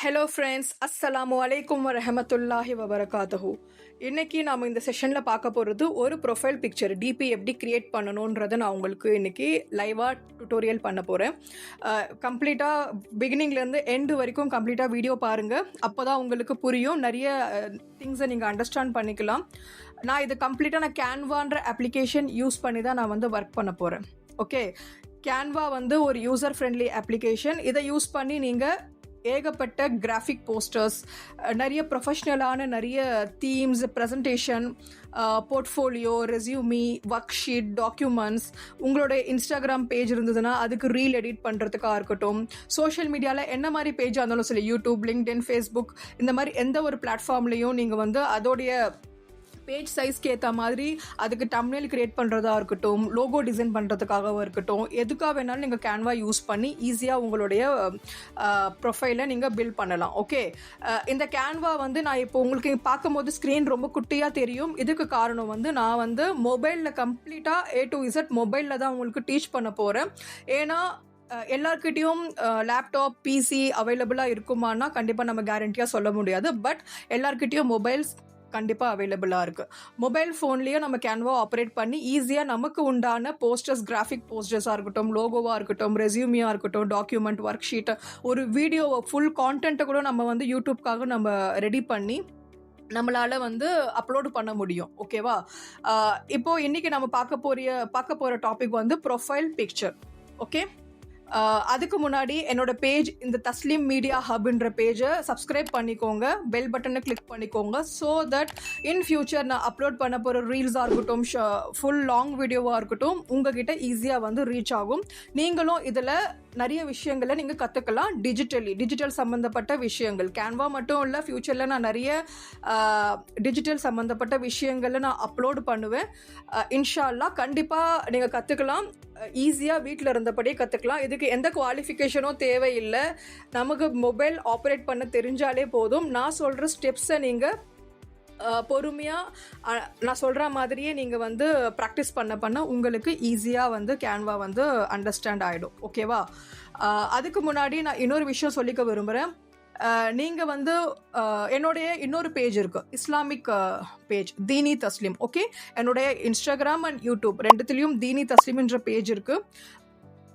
Hello friends, அஸ்ஸலாமு அலைக்கும் வரஹமத்துல்லாஹி வபரகாத்துஹு. இன்றைக்கி நாம் இந்த செஷனில் பார்க்க போகிறது ஒரு ப்ரொஃபைல் பிக்சர் டிபி எப்படி க்ரியேட் பண்ணணுன்றதை நான் உங்களுக்கு இன்றைக்கி லைவாக டுட்டோரியல் பண்ண போகிறேன். கம்ப்ளீட்டாக பிகினிங்லேருந்து எண்டு வரைக்கும் கம்ப்ளீட்டாக வீடியோ பாருங்கள். அப்போ தான் உங்களுக்கு புரியும், நிறைய திங்ஸை நீங்கள் அண்டர்ஸ்டாண்ட் பண்ணிக்கலாம். நான் இது கம்ப்ளீட்டாக கேன்வான்ற அப்ளிகேஷன் யூஸ் பண்ணி தான் நான் ஒர்க் பண்ண போகிறேன். ஓகே, கேன்வா ஒரு யூசர் ஃப்ரெண்ட்லி அப்ளிகேஷன். இதை யூஸ் பண்ணி நீங்கள் ஏகப்பட்ட கிராஃபிக் போஸ்டர்ஸ், நிறைய ப்ரொஃபஷ்னலான நிறைய themes, presentation, portfolio, resume, work sheet, documents, உங்களோட இன்ஸ்டாகிராம் பேஜ் இருந்ததுன்னா அதுக்கு ரீல் எடிட் பண்ணுறதுக்காக இருக்கட்டும், சோஷியல் மீடியாவில் என்ன மாதிரி பேஜாக இருந்தாலும் சரி, யூடியூப், லிங்க்டின், ஃபேஸ்புக், இந்த மாதிரி எந்த ஒரு பிளாட்ஃபார்ம்லேயும் நீங்கள் அதோடைய பேஜ் சைஸ்க்கு ஏற்ற மாதிரி அதுக்கு தம்ப்நெயில் கிரியேட் பண்ணுறதா இருக்கட்டும், லோகோ டிசைன் பண்ணுறதுக்காகவும் இருக்கட்டும், எதுக்காக வேணாலும் நீங்கள் கேன்வா யூஸ் பண்ணி ஈஸியாக உங்களுடைய ப்ரொஃபைலை நீங்கள் பில்ட் பண்ணலாம். ஓகே, இந்த கேன்வா நான் இப்போ உங்களுக்கு பார்க்கும்போது ஸ்க்ரீன் ரொம்ப குட்டியாக தெரியும். இதுக்கு காரணம் நான் மொபைலில் கம்ப்ளீட்டாக A to Z மொபைலில் தான் உங்களுக்கு டீச் பண்ண போகிறேன். ஏன்னா எல்லாருக்கிட்டையும் லேப்டாப், பிசி அவைலபிளாக இருக்குமானா கண்டிப்பாக நம்ம கேரண்டியாக சொல்ல முடியாது. பட் எல்லாருக்கிட்டையும் மொபைல்ஸ் கண்டிப்பாக அவைலபிளாக இருக்குது. மொபைல் ஃபோன்லேயே நம்ம கேன்வா ஆப்ரேட் பண்ணி ஈஸியாக நமக்கு உண்டான போஸ்டர்ஸ், கிராஃபிக் போஸ்டர்ஸாக இருக்கட்டும், லோகோவாக இருக்கட்டும், ரெஸ்யூமியாக இருக்கட்டும், டாக்குமெண்ட், ஒர்க் ஷீட்டை, ஒரு வீடியோவை, ஃபுல் கான்டென்ட்டை கூட நம்ம யூடியூப்காக நம்ம ரெடி பண்ணி நம்மளால் அப்லோடு பண்ண முடியும். ஓகேவா? இப்போது இன்றைக்கி நம்ம பார்க்க போகிற டாபிக் ப்ரொஃபைல் பிக்சர். ஓகே, அதுக்கு முன்னாடி என்னோட பேஜ், இந்த தஸ்லீம் மீடியா ஹப்ன்ற பேஜை சப்ஸ்கிரைப் பண்ணிக்கோங்க, பெல் பட்டனை கிளிக் பண்ணிக்கோங்க. ஸோ தட் இன் ஃபியூச்சர் நான் அப்லோட் பண்ண போகிற ரீல்ஸாக இருக்கட்டும், ஃபுல் லாங் வீடியோவாக இருக்கட்டும், உங்ககிட்ட ஈஸியாக ரீச் ஆகும். நீங்களும் இதில் நிறைய விஷயங்களை நீங்கள் கற்றுக்கலாம். டிஜிட்டல் சம்மந்தப்பட்ட விஷயங்கள் கேன்வா மட்டும் இல்லை, ஃப்யூச்சரில் நான் நிறைய டிஜிட்டல் சம்மந்தப்பட்ட விஷயங்களை நான் அப்லோடு பண்ணுவேன். இன்ஷா அல்லாஹ் கண்டிப்பாக நீங்கள் கற்றுக்கலாம். ஈஸியாக வீட்டில் இருந்தபடியே கற்றுக்கலாம். இதுக்கு எந்த குவாலிஃபிகேஷனும் தேவையில்லை. நமக்கு மொபைல் ஆப்ரேட் பண்ண தெரிஞ்சாலே போதும். நான் சொல்கிற ஸ்டெப்ஸை நீங்கள் பொறுமையாக நான் சொல்கிற மாதிரியே நீங்கள் ப்ராக்டிஸ் பண்ண உங்களுக்கு ஈஸியாக கேன்வா அண்டர்ஸ்டாண்ட் ஆகிடும். ஓகேவா? அதுக்கு முன்னாடி நான் இன்னொரு விஷயம் சொல்லிக்க விரும்புகிறேன். நீங்கள் என்னுடைய இன்னொரு பேஜ் இருக்குது, இஸ்லாமிக் பேஜ், தீனி தஸ்லீம். ஓகே, என்னுடைய இன்ஸ்டாகிராம் அண்ட் யூடியூப் ரெண்டுத்துலேயும் தீனி தஸ்லீம்ன்ற பேஜ் இருக்குது.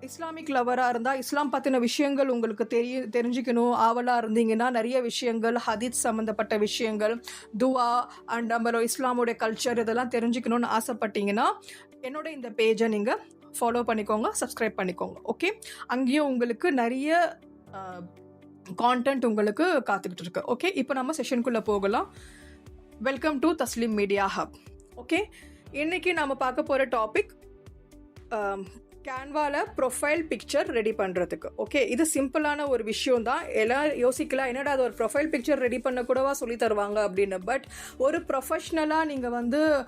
இஸ்லாமிக் லவராக இருந்தால், இஸ்லாம் பற்றின விஷயங்கள் உங்களுக்கு தெரிஞ்சுக்கணும் ஆவலாக இருந்தீங்கன்னா, நிறைய விஷயங்கள், ஹதீத் சம்மந்தப்பட்ட விஷயங்கள், துவா அண்ட் நம்மளோட இஸ்லாமோடைய கல்ச்சர் இதெல்லாம் தெரிஞ்சுக்கணுன்னு ஆசைப்பட்டீங்கன்னா என்னோட இந்த பேஜை நீங்கள் ஃபாலோ பண்ணிக்கோங்க, சப்ஸ்கிரைப் பண்ணிக்கோங்க. ஓகே, அங்கேயும் உங்களுக்கு நிறைய கான்டென்ட் உங்களுக்கு காத்துக்கிட்டு இருக்கு. ஓகே, இப்போ நம்ம செஷனுக்குள்ளே போகலாம். Welcome to Tasleem media hub. Okay, இன்றைக்கி நம்ம பார்க்க போகிற டாபிக் கேன்வாவில் ப்ரொஃபைல் பிக்சர் ரெடி பண்ணுறதுக்கு. ஓகே, இது சிம்பிளான ஒரு விஷயம் தான். எல்லாம் யோசிக்கலாம், என்னடா அது ஒரு ப்ரொஃபைல் பிக்சர் ரெடி பண்ண கூடவா சொல்லி தருவாங்க அப்படின்னு. பட் ஒரு ப்ரொஃபஷ்னலாக நீங்கள்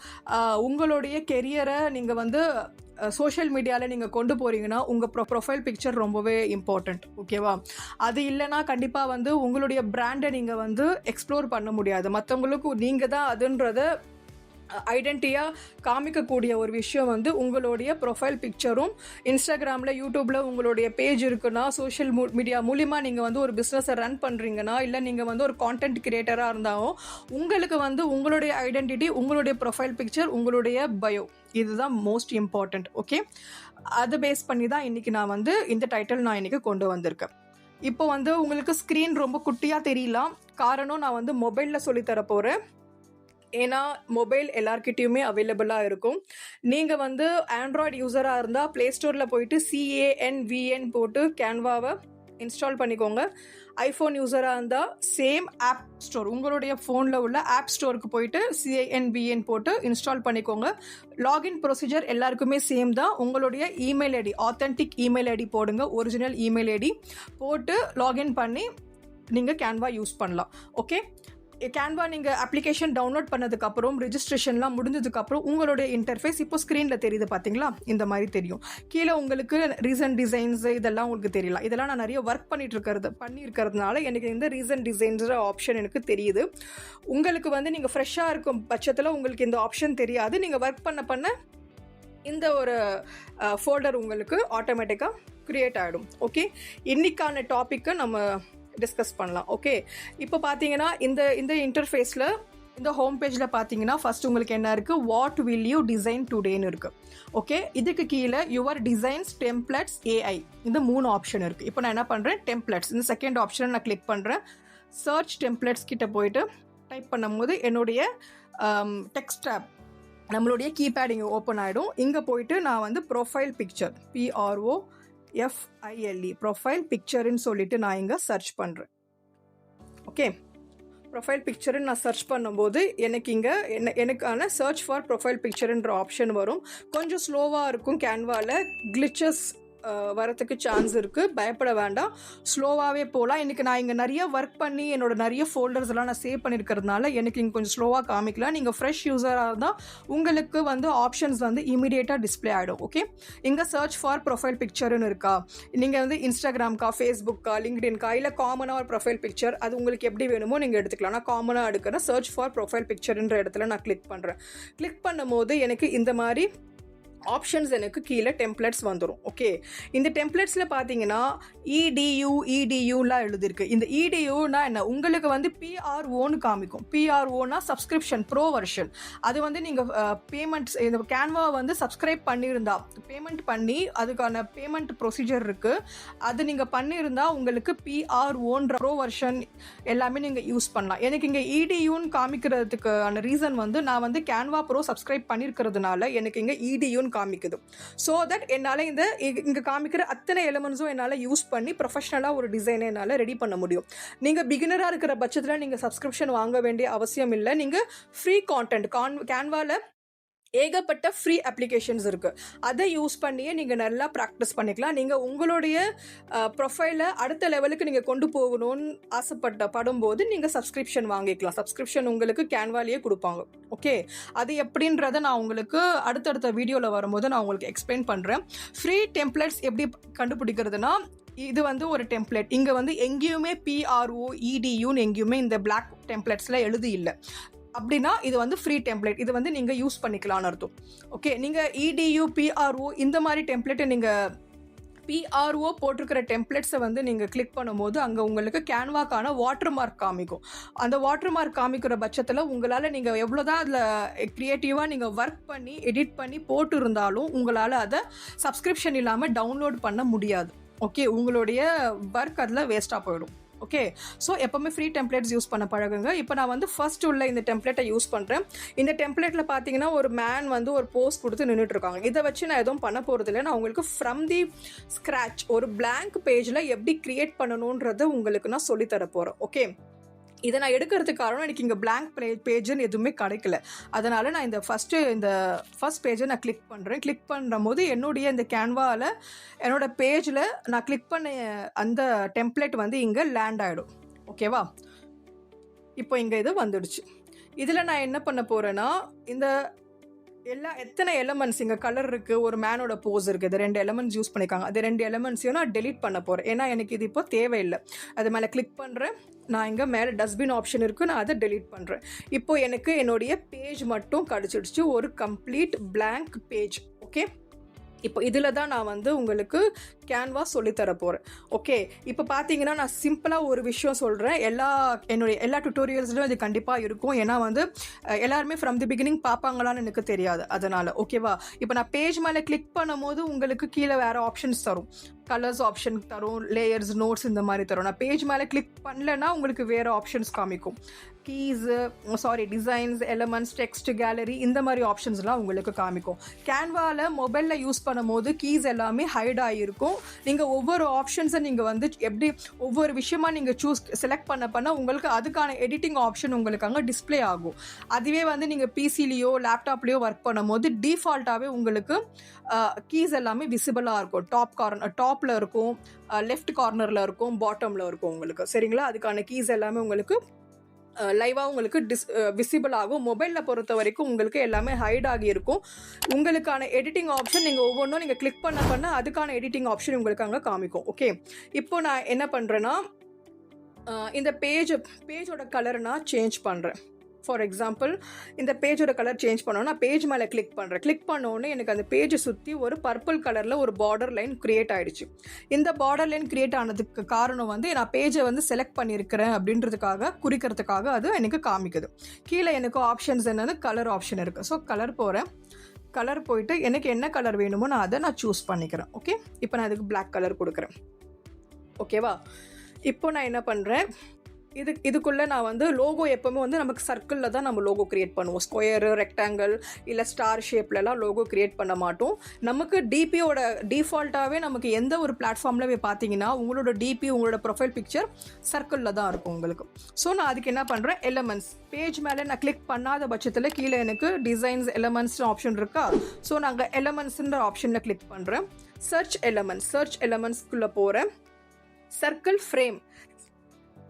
உங்களுடைய கெரியரை நீங்கள் சோஷியல் மீடியாவில் நீங்கள் கொண்டு போகிறீங்கன்னா உங்கள் ப்ரொஃபைல் பிக்சர் ரொம்பவே இம்பார்ட்டண்ட். ஓகேவா? அது இல்லைனா கண்டிப்பாக உங்களுடைய பிராண்டை நீங்கள் எக்ஸ்ப்ளோர் பண்ண முடியாது. மற்றவங்களுக்கு நீங்கள் தான் அதுன்றதை ஐடென்டிட்டியாக காமிக்கக்கூடிய ஒரு விஷயம் உங்களுடைய ப்ரொஃபைல் பிக்சரும். இன்ஸ்டாகிராமில், யூடியூப்பில் உங்களுடைய பேஜ் இருக்குன்னா, சோஷியல் மீடியா மூலிமா நீங்கள் ஒரு பிஸ்னஸை ரன் பண்ணுறீங்கன்னா, இல்லை நீங்கள் ஒரு கான்டென்ட் கிரியேட்டராக இருந்தாலும் உங்களுக்கு உங்களுடைய ஐடென்டிட்டி, உங்களுடைய ப்ரொஃபைல் பிக்சர், உங்களுடைய பயோ, இதுதான் மோஸ்ட் இம்பார்ட்டண்ட். ஓகே, அதை பேஸ் பண்ணி தான் இன்றைக்கி நான் இந்த டைட்டில் நான் இன்றைக்கி கொண்டு வந்திருக்கேன். இப்போ உங்களுக்கு ஸ்க்ரீன் ரொம்ப குட்டியாக தெரியலாம். காரணம் நான் மொபைலில் சொல்லித்தர போகிறேன். ஏன்னா மொபைல் எல்லார்கிட்டையுமே அவைலபிளாக இருக்கும். நீங்கள் ஆண்ட்ராய்டு யூஸராக இருந்தால் ப்ளே ஸ்டோரில் போயிட்டு CANVN போட்டு கேன்வாவை இன்ஸ்டால் பண்ணிக்கோங்க. ஐஃபோன் யூஸராக இருந்தால் சேம் ஆப் ஸ்டோர், உங்களுடைய ஃபோனில் உள்ள ஆப் ஸ்டோருக்கு போயிட்டு CANVN போட்டு இன்ஸ்டால் பண்ணிக்கோங்க. லாகின் ப்ரொசீஜர் எல்லாருக்குமே சேம் தான். உங்களுடைய email ID, authentic email ID போடுங்க, ஒரிஜினல் இமெயில் ஐடி போட்டு லாகின் பண்ணி நீங்கள் கேன்வா யூஸ் பண்ணலாம். ஓகே, கேன்வா நீங்கள் அப்ளிகேஷன் டவுன்லோட் பண்ணதுக்கப்புறம், ரிஜிஸ்ட்ரேஷன்லாம் முடிஞ்சதுக்கப்புறம் உங்களுடைய இன்டர்ஃபேஸ் இப்போ ஸ்க்ரீனில் தெரியுது பார்த்தீங்களா? இந்த மாதிரி தெரியும். கீழே உங்களுக்கு ரீசன்ட் டிசைன்ஸு இதெல்லாம் உங்களுக்கு தெரியலாம். இதெல்லாம் நான் நிறைய ஒர்க் பண்ணியிருக்கிறதுனால எனக்கு இந்த ரீசன்ட் டிசைன்ஸுற ஆப்ஷன் எனக்கு தெரியுது. உங்களுக்கு நீங்கள் ஃப்ரெஷ்ஷாக இருக்கும் பட்சத்தில் உங்களுக்கு இந்த ஆப்ஷன் தெரியாது. நீங்கள் ஒர்க் பண்ண இந்த ஒரு ஃபோல்டர் உங்களுக்கு ஆட்டோமேட்டிக்காக க்ரியேட் ஆகிடும். ஓகே, இன்றைக்கான டாப்பிக்கை நம்ம டிஸ்கஸ் பண்ணலாம். ஓகே, இப்போ பார்த்தீங்கன்னா இந்த இன்டர்ஃபேஸில் இந்த ஹோம் பேஜில் பார்த்தீங்கன்னா ஃபர்ஸ்ட் உங்களுக்கு என்ன இருக்குது, வாட் வில் யூ டிசைன் டுடேன்னு இருக்குது. ஓகே, இதுக்கு கீழே யுவர் டிசைன்ஸ், டெம்ப்ளேட்ஸ், ஏஐ, இந்த 3 ஆப்ஷன் இருக்குது. இப்போ நான் என்ன பண்ணுறேன், டெம்ப்ளேட்ஸ் இந்த செகண்ட் ஆப்ஷனை நான் கிளிக் பண்ணுறேன். சர்ச் டெம்ப்ளேட்ஸ் கிட்ட போயிட்டு டைப் பண்ணும்போது என்னுடைய டெக்ஸ்ட் டேப் நம்மளுடைய கீபேட் இங்கே ஓப்பன் ஆகிடும். இங்கே போயிட்டு நான் வந்து ப்ரொஃபைல் பிக்சர் PROFILE ப்ரொஃபைல் பிக்சருன்னு சொல்லிட்டு நான் இங்கே சர்ச் பண்ணுறேன். ஓகே, ப்ரொஃபைல் பிக்சருன்னு நான் சர்ச் பண்ணும்போது எனக்கு இங்கே எனக்கான சர்ச் ஃபார் ப்ரொஃபைல் பிக்சருன்ற ஆப்ஷன் வரும். கொஞ்சம் ஸ்லோவாக இருக்கும், கேன்வாவில் கிளிச்சஸ் வரத்துக்கு சான்ஸ் இருக்குது, பயப்பட வேண்டாம், ஸ்லோவாகவே போகலாம். இன்றைக்கி நான் இங்கே நிறைய ஒர்க் பண்ணி என்னோட நிறைய ஃபோல்டர்ஸ் எல்லாம் நான் சேவ் பண்ணியிருக்கிறதுனால எனக்கு இங்கே கொஞ்சம் ஸ்லோவாக காமிக்கலாம். நீங்கள் ஃப்ரெஷ் யூஸராக இருந்தால் உங்களுக்கு வந்து ஆப்ஷன்ஸ் வந்து இமீடியட்டாக டிஸ்பிளே ஆகிடும். ஓகே, இங்கே சர்ச் ஃபார் ப்ரொஃபைல் பிக்சருன்னு இருக்கா, நீங்கள் வந்து இன்ஸ்டாகிராம்க்கா, ஃபேஸ்புக்கா, லிங்க்டின்கா, இல்லை காமனாக ஒரு ப்ரொஃபைல் பிக்சர் அது உங்களுக்கு எப்படி வேணுமோ நீங்கள் எடுத்துக்கலாம். நான் காமனாக எடுக்கிறேன். சர்ச் ஃபார் ப்ரொஃபைல் பிக்சருன்ற இடத்துல நான் கிளிக் பண்ணுறேன். கிளிக் பண்ணும்போது எனக்கு இந்த மாதிரி ஆப்ஷன்ஸ் எனக்கு கீழே டெம்ப்ளேட்ஸ் வந்துடும். ஓகே, இந்த டெம்ப்ளேட்ஸில் பார்த்தீங்கன்னா EDUலாம் எழுதிருக்கு. இந்த EDUனா என்ன, உங்களுக்கு வந்து PROன்னு காமிக்கும். PROனா சப்ஸ்கிரிப்ஷன் ப்ரோ வெர்ஷன். அது வந்து நீங்கள் பேமெண்ட்ஸ் இந்த கேன்வா வந்து சப்ஸ்கிரைப் பண்ணியிருந்தா பேமெண்ட் பண்ணி அதுக்கான பேமெண்ட் ப்ரொசீஜர் இருக்குது. அது நீங்கள் பண்ணியிருந்தா உங்களுக்கு PROன்ற ப்ரோ வெர்ஷன் எல்லாமே நீங்கள் யூஸ் பண்ணலாம். எனக்கு இங்கே EDUன்னு காமிக்கிறதுக்கான ரீசன் வந்து நான் வந்து கேன்வா ப்ரோ சப்ஸ்கிரைப் பண்ணியிருக்கிறதுனால எனக்கு இங்கே EDUன்னு காமிக்குது. ஸோ தட் என்னால் இங்கே காமிக்கிற அத்தனை எலிமெண்ட்ஸும் என்னால் யூஸ் பண்ணி ப்ரொஃபஷனலாக ஒரு டிசைனை என்னால் ரெடி பண்ண முடியும். நீங்கள் பிகினராக இருக்கிற பட்சத்தில் நீங்கள் சப்ஸ்கிரிப்ஷன் வாங்க வேண்டிய அவசியம் இல்லை. நீங்கள் ஃப்ரீ கான்டென்ட் கேன்வாவில் ஏகப்பட்ட ஃப்ரீ அப்ளிகேஷன்ஸ் இருக்குது. அதை யூஸ் பண்ணியே நீங்கள் நல்லா ப்ராக்டிஸ் பண்ணிக்கலாம். நீங்கள் உங்களுடைய ப்ரொஃபைலை அடுத்த லெவலுக்கு நீங்கள் கொண்டு போகணும்னு படும்போது நீங்கள் சப்ஸ்கிரிப்ஷன் வாங்கிக்கலாம். சப்ஸ்கிரிப்ஷன் உங்களுக்கு கேன்வாலேயே கொடுப்பாங்க. ஓகே, அது எப்படின்றத நான் உங்களுக்கு அடுத்தடுத்த வீடியோவில் வரும்போது நான் உங்களுக்கு எக்ஸ்பிளைன் பண்ணுறேன். ஃப்ரீ டெம்ப்ளேட்ஸ் எப்படி கண்டுபிடிக்கிறதுனா, இது வந்து ஒரு டெம்ப்ளேட். இங்கே வந்து எங்கேயுமே PROEDUன்னு எங்கேயுமே இந்த பிளாக் டெம்ப்ளேட்ஸில் எழுதி இல்லை. அப்படின்னா இது வந்து ஃப்ரீ டெம்ப்ளேட், இது வந்து நீங்கள் யூஸ் பண்ணிக்கலாம்னு அர்த்தம். ஓகே, நீங்கள் EDU PRO இந்த மாதிரி டெம்ப்ளேட்டை நீங்கள் PRO போட்டிருக்கிற டெம்ப்ளேட்ஸை வந்து நீங்கள் கிளிக் பண்ணும்போது அங்கே உங்களுக்கு கேன்வாக்கான வாட்டர் மார்க் காமிக்கும். அந்த வாட்டர் மார்க் காமிக்கிற பட்சத்தில் உங்களால் நீங்கள் எவ்வளோதான் அதில் க்ரியேட்டிவாக நீங்கள் ஒர்க் பண்ணி எடிட் பண்ணி போட்டு இருந்தாலும் உங்களால் அதை சப்ஸ்கிரிப்ஷன் இல்லாமல் டவுன்லோட் பண்ண முடியாது. ஓகே, உங்களுடைய ஒர்க் அதில் வேஸ்ட்டாக போயிடும். ஓகே, ஸோ எப்போவுமே ஃப்ரீ டெம்ப்ளேட்ஸ் யூஸ் பண்ண பழகுங்க. இப்போ நான் வந்து ஃபர்ஸ்ட் உள்ள இந்த டெம்ப்ளேட்டை யூஸ் பண்ணுறேன். இந்த டெம்ப்ளேட்டில் பார்த்தீங்கன்னா ஒரு மேன் வந்து ஒரு போஸ் கொடுத்து நின்றுட்டு இருக்காங்க. இதை வச்சு நான் எதுவும் பண்ண போகிறது இல்லை. நான் உங்களுக்கு ஃப்ரம் தி ஸ்க்ராச் ஒரு பிளாங்க் பேஜில் எப்படி க்ரியேட் பண்ணணுன்றதை உங்களுக்கு நான் சொல்லித்தர போகிறேன். ஓகே, இதை நான் எடுக்கிறதுக்கு காரணம் எனக்கு இங்கே பிளாங்க் பேஜுன்னு எதுவுமே கிடைக்கல. அதனால் நான் இந்த ஃபர்ஸ்ட் பேஜை நான் கிளிக் பண்ணுறேன். கிளிக் பண்ணுற போது என்னுடைய இந்த கேன்வாவில் என்னோட பேஜில் நான் கிளிக் பண்ண அந்த டெம்ப்ளேட் வந்து இங்கே லேண்ட் ஆகிடும். ஓகேவா, இப்போ இங்கே இது வந்துடுச்சு. இதில் நான் என்ன பண்ண போகிறேன்னா, இந்த எத்தனை எலமெண்ட்ஸ் இங்கே கலர் இருக்குது, ஒரு மேனோட போஸ் இருக்குது, இது 2 எலமெண்ட்ஸ் யூஸ் பண்ணியிருக்காங்க. அது 2 எலமெண்ட்ஸையும் நான் டெலீட் பண்ண போகிறேன். ஏன்னா எனக்கு இது இப்போ தேவையில்லை. அது மேலே கிளிக் பண்ணுறேன். நான் இங்கே மேலே டஸ்ட்பின் ஆப்ஷன் இருக்குது, நான் அதை டெலீட் பண்ணுறேன். இப்போ எனக்கு என்னுடைய பேஜ் மட்டும் கிடச்சிடுச்சு, ஒரு கம்ப்ளீட் பிளாங்க் பேஜ். ஓகே, இப்போ இதில் தான் நான் வந்து உங்களுக்கு கேன்வா சொல்லித்தர போகிறேன். ஓகே, இப்போ பார்த்தீங்கன்னா நான் சிம்பிளாக ஒரு விஷயம் சொல்கிறேன். என்னுடைய எல்லா டுட்டோரியல்ஸ்லையும் இது கண்டிப்பாக இருக்கும். ஏன்னா வந்து எல்லாருமே ஃப்ரம் தி பிகினிங் பார்ப்பாங்களான்னு எனக்கு தெரியாது. அதனால் ஓகேவா, இப்போ நான் பேஜ் மேலே கிளிக் பண்ணும்போது உங்களுக்கு கீழே வேறு ஆப்ஷன்ஸ் தரும். கலர்ஸ் ஆப்ஷன் தரும், லேயர்ஸ், நோட்ஸ் இந்த மாதிரி தரும். நான் பேஜ் மேலே கிளிக் பண்ணலைன்னா உங்களுக்கு வேறு ஆப்ஷன்ஸ் காமிக்கும். டிசைன்ஸ், எலமெண்ட்ஸ், டெக்ஸ்ட், கேலரி இந்த மாதிரி ஆப்ஷன்ஸ்லாம் உங்களுக்கு காமிக்கும். கேன்வாவில் மொபைலில் யூஸ் பண்ணும்போது கீஸ் எல்லாமே ஹைட் ஆகியிருக்கும். நீங்கள் ஒவ்வொரு ஆப்ஷன்ஸை நீங்கள் வந்து எப்படி ஒவ்வொரு விஷயமா நீங்கள் செலக்ட் பண்ண உங்களுக்கு அதுக்கான எடிட்டிங் ஆப்ஷன் உங்களுக்கு அங்கே டிஸ்பிளே ஆகும். அதுவே வந்து நீங்கள் பிசிலேயோ லேப்டாப்லேயோ ஒர்க் பண்ணும்போது டிஃபால்ட்டாகவே உங்களுக்கு கீஸ் எல்லாமே விசிபிளாக இருக்கும். டாப்பில் இருக்கும், லெஃப்ட் கார்னரில் இருக்கும், பாட்டமில் இருக்கும் உங்களுக்கு. சரிங்களா, அதுக்கான கீஸ் எல்லாமே உங்களுக்கு லைவாக உங்களுக்கு விசிபிள் ஆகும். மொபைலில் பொறுத்த வரைக்கும் உங்களுக்கு எல்லாமே ஹைட் ஆகி இருக்கும். உங்களுக்கான எடிட்டிங் ஆப்ஷன் நீங்கள் ஒவ்வொன்றும் நீங்கள் கிளிக் பண்ண அதுக்கான எடிட்டிங் ஆப்ஷன் உங்களுக்கு அங்கே காமிக்கும். ஓகே, இப்போ நான் என்ன பண்ணுறேன்னா இந்த பேஜோட கலரை நான் சேஞ்ச் பண்ணுறேன். ஃபார் எக்ஸாம்பிள் இந்த பேஜோட கலர் சேஞ்ச் பண்ணோன்னா பேஜ் மேலே கிளிக் பண்ணுறேன். கிளிக் பண்ணோன்னே எனக்கு அந்த பேஜை சுற்றி ஒரு பர்பிள் கலரில் ஒரு பார்டர் லைன் க்ரியேட் ஆகிடுச்சு. இந்த பார்டர் லைன் க்ரியேட் ஆனதுக்கு காரணம் வந்து நான் பேஜை வந்து செலக்ட் பண்ணியிருக்கிறேன் அப்படின்றதுக்காக குறிக்கிறதுக்காக அது எனக்கு காமிக்குது. கீழே எனக்கு ஆப்ஷன்ஸ் என்னென்னு கலர் ஆப்ஷன் இருக்குது. ஸோ கலர் போகிறேன். கலர் போயிட்டு எனக்கு என்ன கலர் வேணுமோ நான் சூஸ் பண்ணிக்கிறேன். ஓகே, இப்போ நான் அதுக்கு பிளாக் கலர் கொடுக்குறேன். ஓகேவா? இப்போ நான் என்ன பண்ணுறேன், இதுக்குள்ளே நான் வந்து லோகோ எப்போவுமே வந்து நமக்கு சர்க்கிளில் தான் நம்ம லோகோ க்ரியேட் பண்ணுவோம். ஸ்கொயரு, ரெக்டாங்கிள் இல்லை ஸ்டார் ஷேப்லலாம் லோகோ க்ரியேட் பண்ண மாட்டோம். நமக்கு டிபியோட டிஃபால்ட்டாகவே நமக்கு எந்த ஒரு பிளாட்ஃபார்மில் போய் பார்த்தீங்கன்னா உங்களோட டிபி, உங்களோட ப்ரொஃபைல் பிக்சர் சர்க்கிளில் தான் இருக்கும் உங்களுக்கு. ஸோ நான் அதுக்கு என்ன பண்ணுறேன், எலமெண்ட்ஸ் பேஜ் மேலே நான் கிளிக் பண்ணாத பட்சத்தில் கீழே எனக்கு டிசைன்ஸ் எலமெண்ட்ஸ் ஆப்ஷன் இருக்கா. ஸோ நாங்கள் எலமெண்ட்ஸுன்ற ஆப்ஷனில் கிளிக் பண்ணுறேன். சர்ச் எலமெண்ட்ஸ்க்குள்ளே போகிறேன். சர்க்கிள்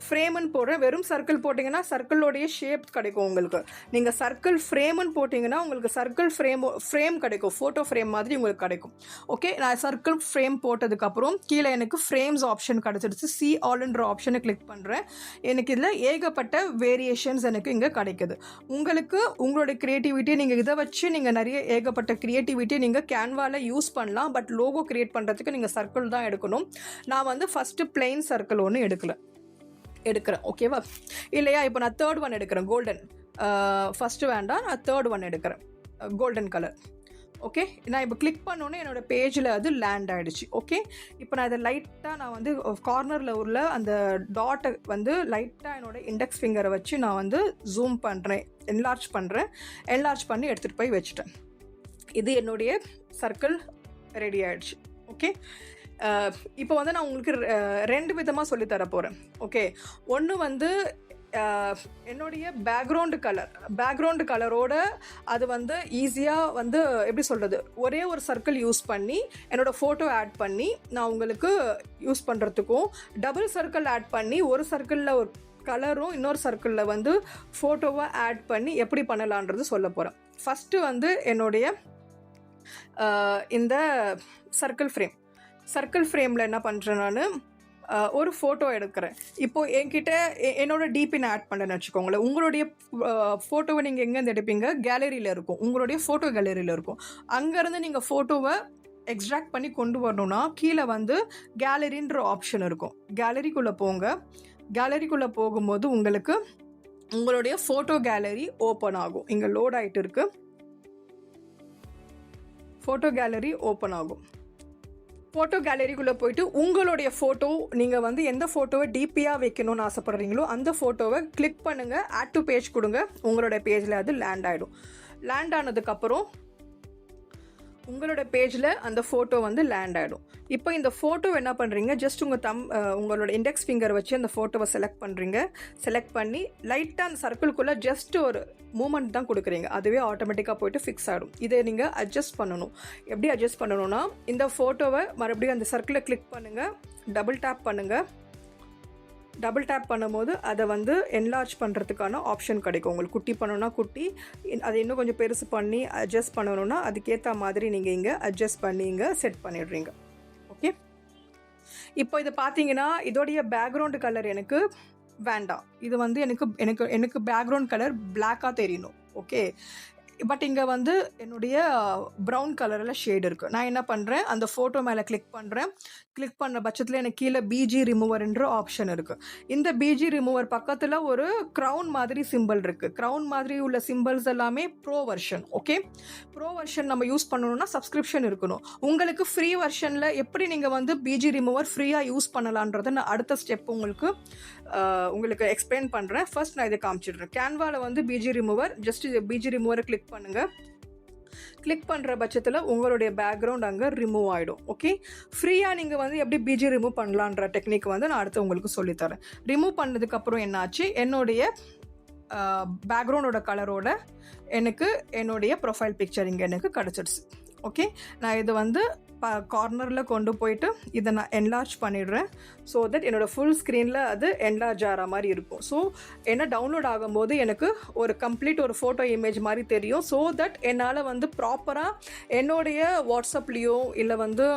ஃப்ரேம்னு போடுறேன். வெறும் சர்க்கிள் போட்டிங்கன்னா சர்க்கிளோடைய ஷேப் கிடைக்கும் உங்களுக்கு. நீங்கள் சர்க்கிள் ஃப்ரேம்னு போட்டிங்கன்னா உங்களுக்கு சர்க்கிள் ஃப்ரேம் கிடைக்கும், ஃபோட்டோ ஃப்ரேம் மாதிரி உங்களுக்கு கிடைக்கும். ஓகே, நான் சர்க்கிள் ஃப்ரேம் போட்டதுக்கப்புறம் கீழே எனக்கு ஃப்ரேம்ஸ் ஆப்ஷன் கிடச்சிடுச்சு. சி ஆல்ன்ற ஆப்ஷனை கிளிக் பண்ணுறேன். எனக்கு இதில் ஏகப்பட்ட வேரியேஷன்ஸ் எனக்கு இங்கே கிடைக்குது. உங்களுக்கு உங்களுடைய க்ரியேட்டிவிட்டி நீங்கள் இதை வச்சு நீங்கள் நிறைய ஏகப்பட்ட க்ரியேட்டிவிட்டி நீங்கள் கேன்வாவில் யூஸ் பண்ணலாம். பட் லோகோ க்ரியேட் பண்ணுறதுக்கு நீங்கள் சர்க்கிள் தான் எடுக்கணும். நான் வந்து ஃபஸ்ட்டு பிளெயின் சர்க்கிள் ஒன்று எடுக்கிறேன். ஓகேவா? இல்லையா, இப்போ நான் தேர்ட் ஒன் எடுக்கிறேன், கோல்டன். ஃபஸ்ட்டு வேண்டாம், நான் தேர்ட் ஒன் எடுக்கிறேன், கோல்டன் கலர். ஓகே, நான் இப்போ கிளிக் பண்ணோன்னே என்னோடய பேஜில் அது லேண்ட் ஆகிடுச்சு. ஓகே, இப்போ நான் இதை லைட்டாக நான் வந்து கார்னரில் உள்ள அந்த டாட்டை வந்து லைட்டாக என்னோடய இண்டெக்ஸ் ஃபிங்கரை வச்சு நான் வந்து ஜூம் பண்ணுறேன், என்லார்ஜ் பண்ணி எடுத்துகிட்டு போய் வச்சுட்டேன். இது என்னுடைய சர்க்கிள் ரெடி ஆகிடுச்சு. ஓகே, இப்போ வந்து நான் உங்களுக்கு ரெண்டு விதமாக சொல்லித்தர போகிறேன். ஓகே, ஒன்று வந்து என்னுடைய பேக்ரவுண்டு கலரோட அது வந்து ஈஸியாக வந்து எப்படி சொல்கிறது, ஒரே ஒரு சர்க்கிள் யூஸ் பண்ணி என்னோடய ஃபோட்டோ ஆட் பண்ணி நான் உங்களுக்கு யூஸ் பண்ணுறதுக்கும், டபுள் சர்க்கிள் ஆட் பண்ணி ஒரு சர்க்கிளில் ஒரு கலரும் இன்னொரு சர்க்கிளில் வந்து ஃபோட்டோவை ஆட் பண்ணி எப்படி பண்ணலான்றது சொல்ல போகிறேன். ஃபஸ்ட்டு வந்து என்னுடைய இந்த சர்க்கிள் ஃப்ரேமில் என்ன பண்ணுறேன், நான் ஒரு ஃபோட்டோ எடுக்கிறேன். இப்போது என்கிட்ட என்னோட டிபி நான் ஆட் பண்ணுறேன்னு வச்சுக்கோங்களேன். உங்களுடைய ஃபோட்டோவை நீங்கள் எங்கேருந்து எடுப்பீங்க, கேலரியில் இருக்கும், உங்களுடைய ஃபோட்டோ கேலரியில் இருக்கும். அங்கேருந்து நீங்கள் ஃபோட்டோவை எக்ஸ்ட்ராக்ட் பண்ணி கொண்டு வரணுன்னா கீழே வந்து கேலரின்ற ஆப்ஷன் இருக்கும். கேலரிக்குள்ளே போங்க. கேலரிக்குள்ளே போகும்போது உங்களுக்கு உங்களுடைய ஃபோட்டோ கேலரி ஓப்பன் ஆகும். இங்கே லோட் ஆகிட்டு இருக்குது. ஃபோட்டோ கேலரி ஓப்பன் ஆகும். ஃபோட்டோ கேலரிக்குள்ளே போயிட்டு உங்களுடைய ஃபோட்டோ, நீங்கள் வந்து எந்த ஃபோட்டோவை டிபியாக வைக்கணும்னு ஆசைப்படுறீங்களோ அந்த ஃபோட்டோவை கிளிக் பண்ணுங்கள், ஆட் டு பேஜ் கொடுங்க. உங்களோட பேஜில் அது லேண்ட் ஆகிடும். லேண்ட் ஆனதுக்கப்புறம் உங்களோட பேஜில் அந்த ஃபோட்டோ வந்து லேண்ட் ஆகிடும். இப்போ இந்த ஃபோட்டோ என்ன பண்ணுறீங்க, ஜஸ்ட் உங்களோட இண்டெக்ஸ் ஃபிங்கர் வச்சு அந்த ஃபோட்டோவை செலக்ட் பண்ணி லைட்டாக அந்த சர்க்கிள்குள்ளே ஜஸ்ட் ஒரு மூமெண்ட் தான் கொடுக்குறீங்க. அதுவே ஆட்டோமேட்டிக்காக போய்ட்டு ஃபிக்ஸ் ஆகிடும். இதை நீங்கள் அட்ஜஸ்ட் பண்ணணும். எப்படி அட்ஜஸ்ட் பண்ணணும்னா, இந்த ஃபோட்டோவை மறுபடியும் அந்த சர்க்கிளை கிளிக் பண்ணுங்கள், டபுள் டேப் பண்ணும்போது அதை வந்து என்லார்ஜ் பண்ணுறதுக்கான ஆப்ஷன் கிடைக்கும். உங்களுக்கு குட்டி பண்ணணும்னா குட்டி, அதை இன்னும் கொஞ்சம் பெருசு பண்ணி அட்ஜஸ்ட் பண்ணணும்னா அதுக்கேற்ற மாதிரி நீங்கள் இங்கே அட்ஜஸ்ட் பண்ணி இங்கே செட் பண்ணிடுறீங்க. ஓகே, இப்போ இது பார்த்தீங்கன்னா இதோடைய பேக்ரவுண்டு கலர் எனக்கு வேண்டாம். இது வந்து எனக்கு பேக்ரவுண்ட் கலர் பிளாக்காக தெரியணும். ஓகே, பட் இங்கே வந்து என்னுடைய ப்ரௌன் கலரில் ஷேட் இருக்குது. நான் என்ன பண்ணுறேன், அந்த ஃபோட்டோ மேலே கிளிக் பண்ணுற பட்சத்தில் எனக்கு கீழே பிஜி ரிமூவர்ன்ற ஆப்ஷன் இருக்குது. இந்த பிஜி ரிமூவர் பக்கத்தில் ஒரு க்ரௌன் மாதிரி சிம்பிள் இருக்குது. க்ரௌன் மாதிரி உள்ள சிம்பிள்ஸ் எல்லாமே bro version. Okay, bro version நம்ம யூஸ் பண்ணணும்னா சப்ஸ்கிரிப்ஷன் இருக்கணும். உங்களுக்கு ஃப்ரீ வெர்ஷனில் எப்படி நீங்கள் வந்து பிஜி ரிமூவர் ஃப்ரீயாக யூஸ் பண்ணலான்றதை நான் அடுத்த ஸ்டெப் உங்களுக்கு எக்ஸ்பிளைன் பண்ணுறேன். ஃபர்ஸ்ட் நான் இதை காமிச்சிடுறேன். கேன்வாவில் வந்து பிஜி ரிமூவரை கிளிக் பண்ணுங்கள். கிளிக் பண்ணுற பட்சத்தில் உங்களுடைய பேக்ரவுண்ட் அங்கே ரிமூவ் ஆகிடும். ஓகே, ஃப்ரீயாக நீங்கள் வந்து எப்படி பிஜி ரிமூவ் பண்ணலான்ற டெக்னிக் வந்து நான் அடுத்து உங்களுக்கு சொல்லித்தரேன். ரிமூவ் பண்ணதுக்கப்புறம் என்னாச்சு, என்னுடைய பேக்ரவுண்டோட கலரோட எனக்கு என்னுடைய ப்ரொஃபைல் பிக்சர் இங்கே எனக்கு கிடச்சிடுச்சு. ஓகே, நான் இது வந்து கார்னரில் கொண்டு போயிட்டு இதை நான் என்லார்ஜ் பண்ணிடுறேன். ஸோ தட் என்னோடய ஃபுல் ஸ்க்ரீனில் அது என்லார்ஜ் ஆகிற மாதிரி இருக்கும். ஸோ என்ன டவுன்லோட் ஆகும்போது எனக்கு ஒரு கம்ப்ளீட் ஒரு ஃபோட்டோ இமேஜ் மாதிரி தெரியும். ஸோ தட் என்னால் வந்து ப்ராப்பராக என்னுடைய வாட்ஸ்அப்லேயோ இல்லை வந்து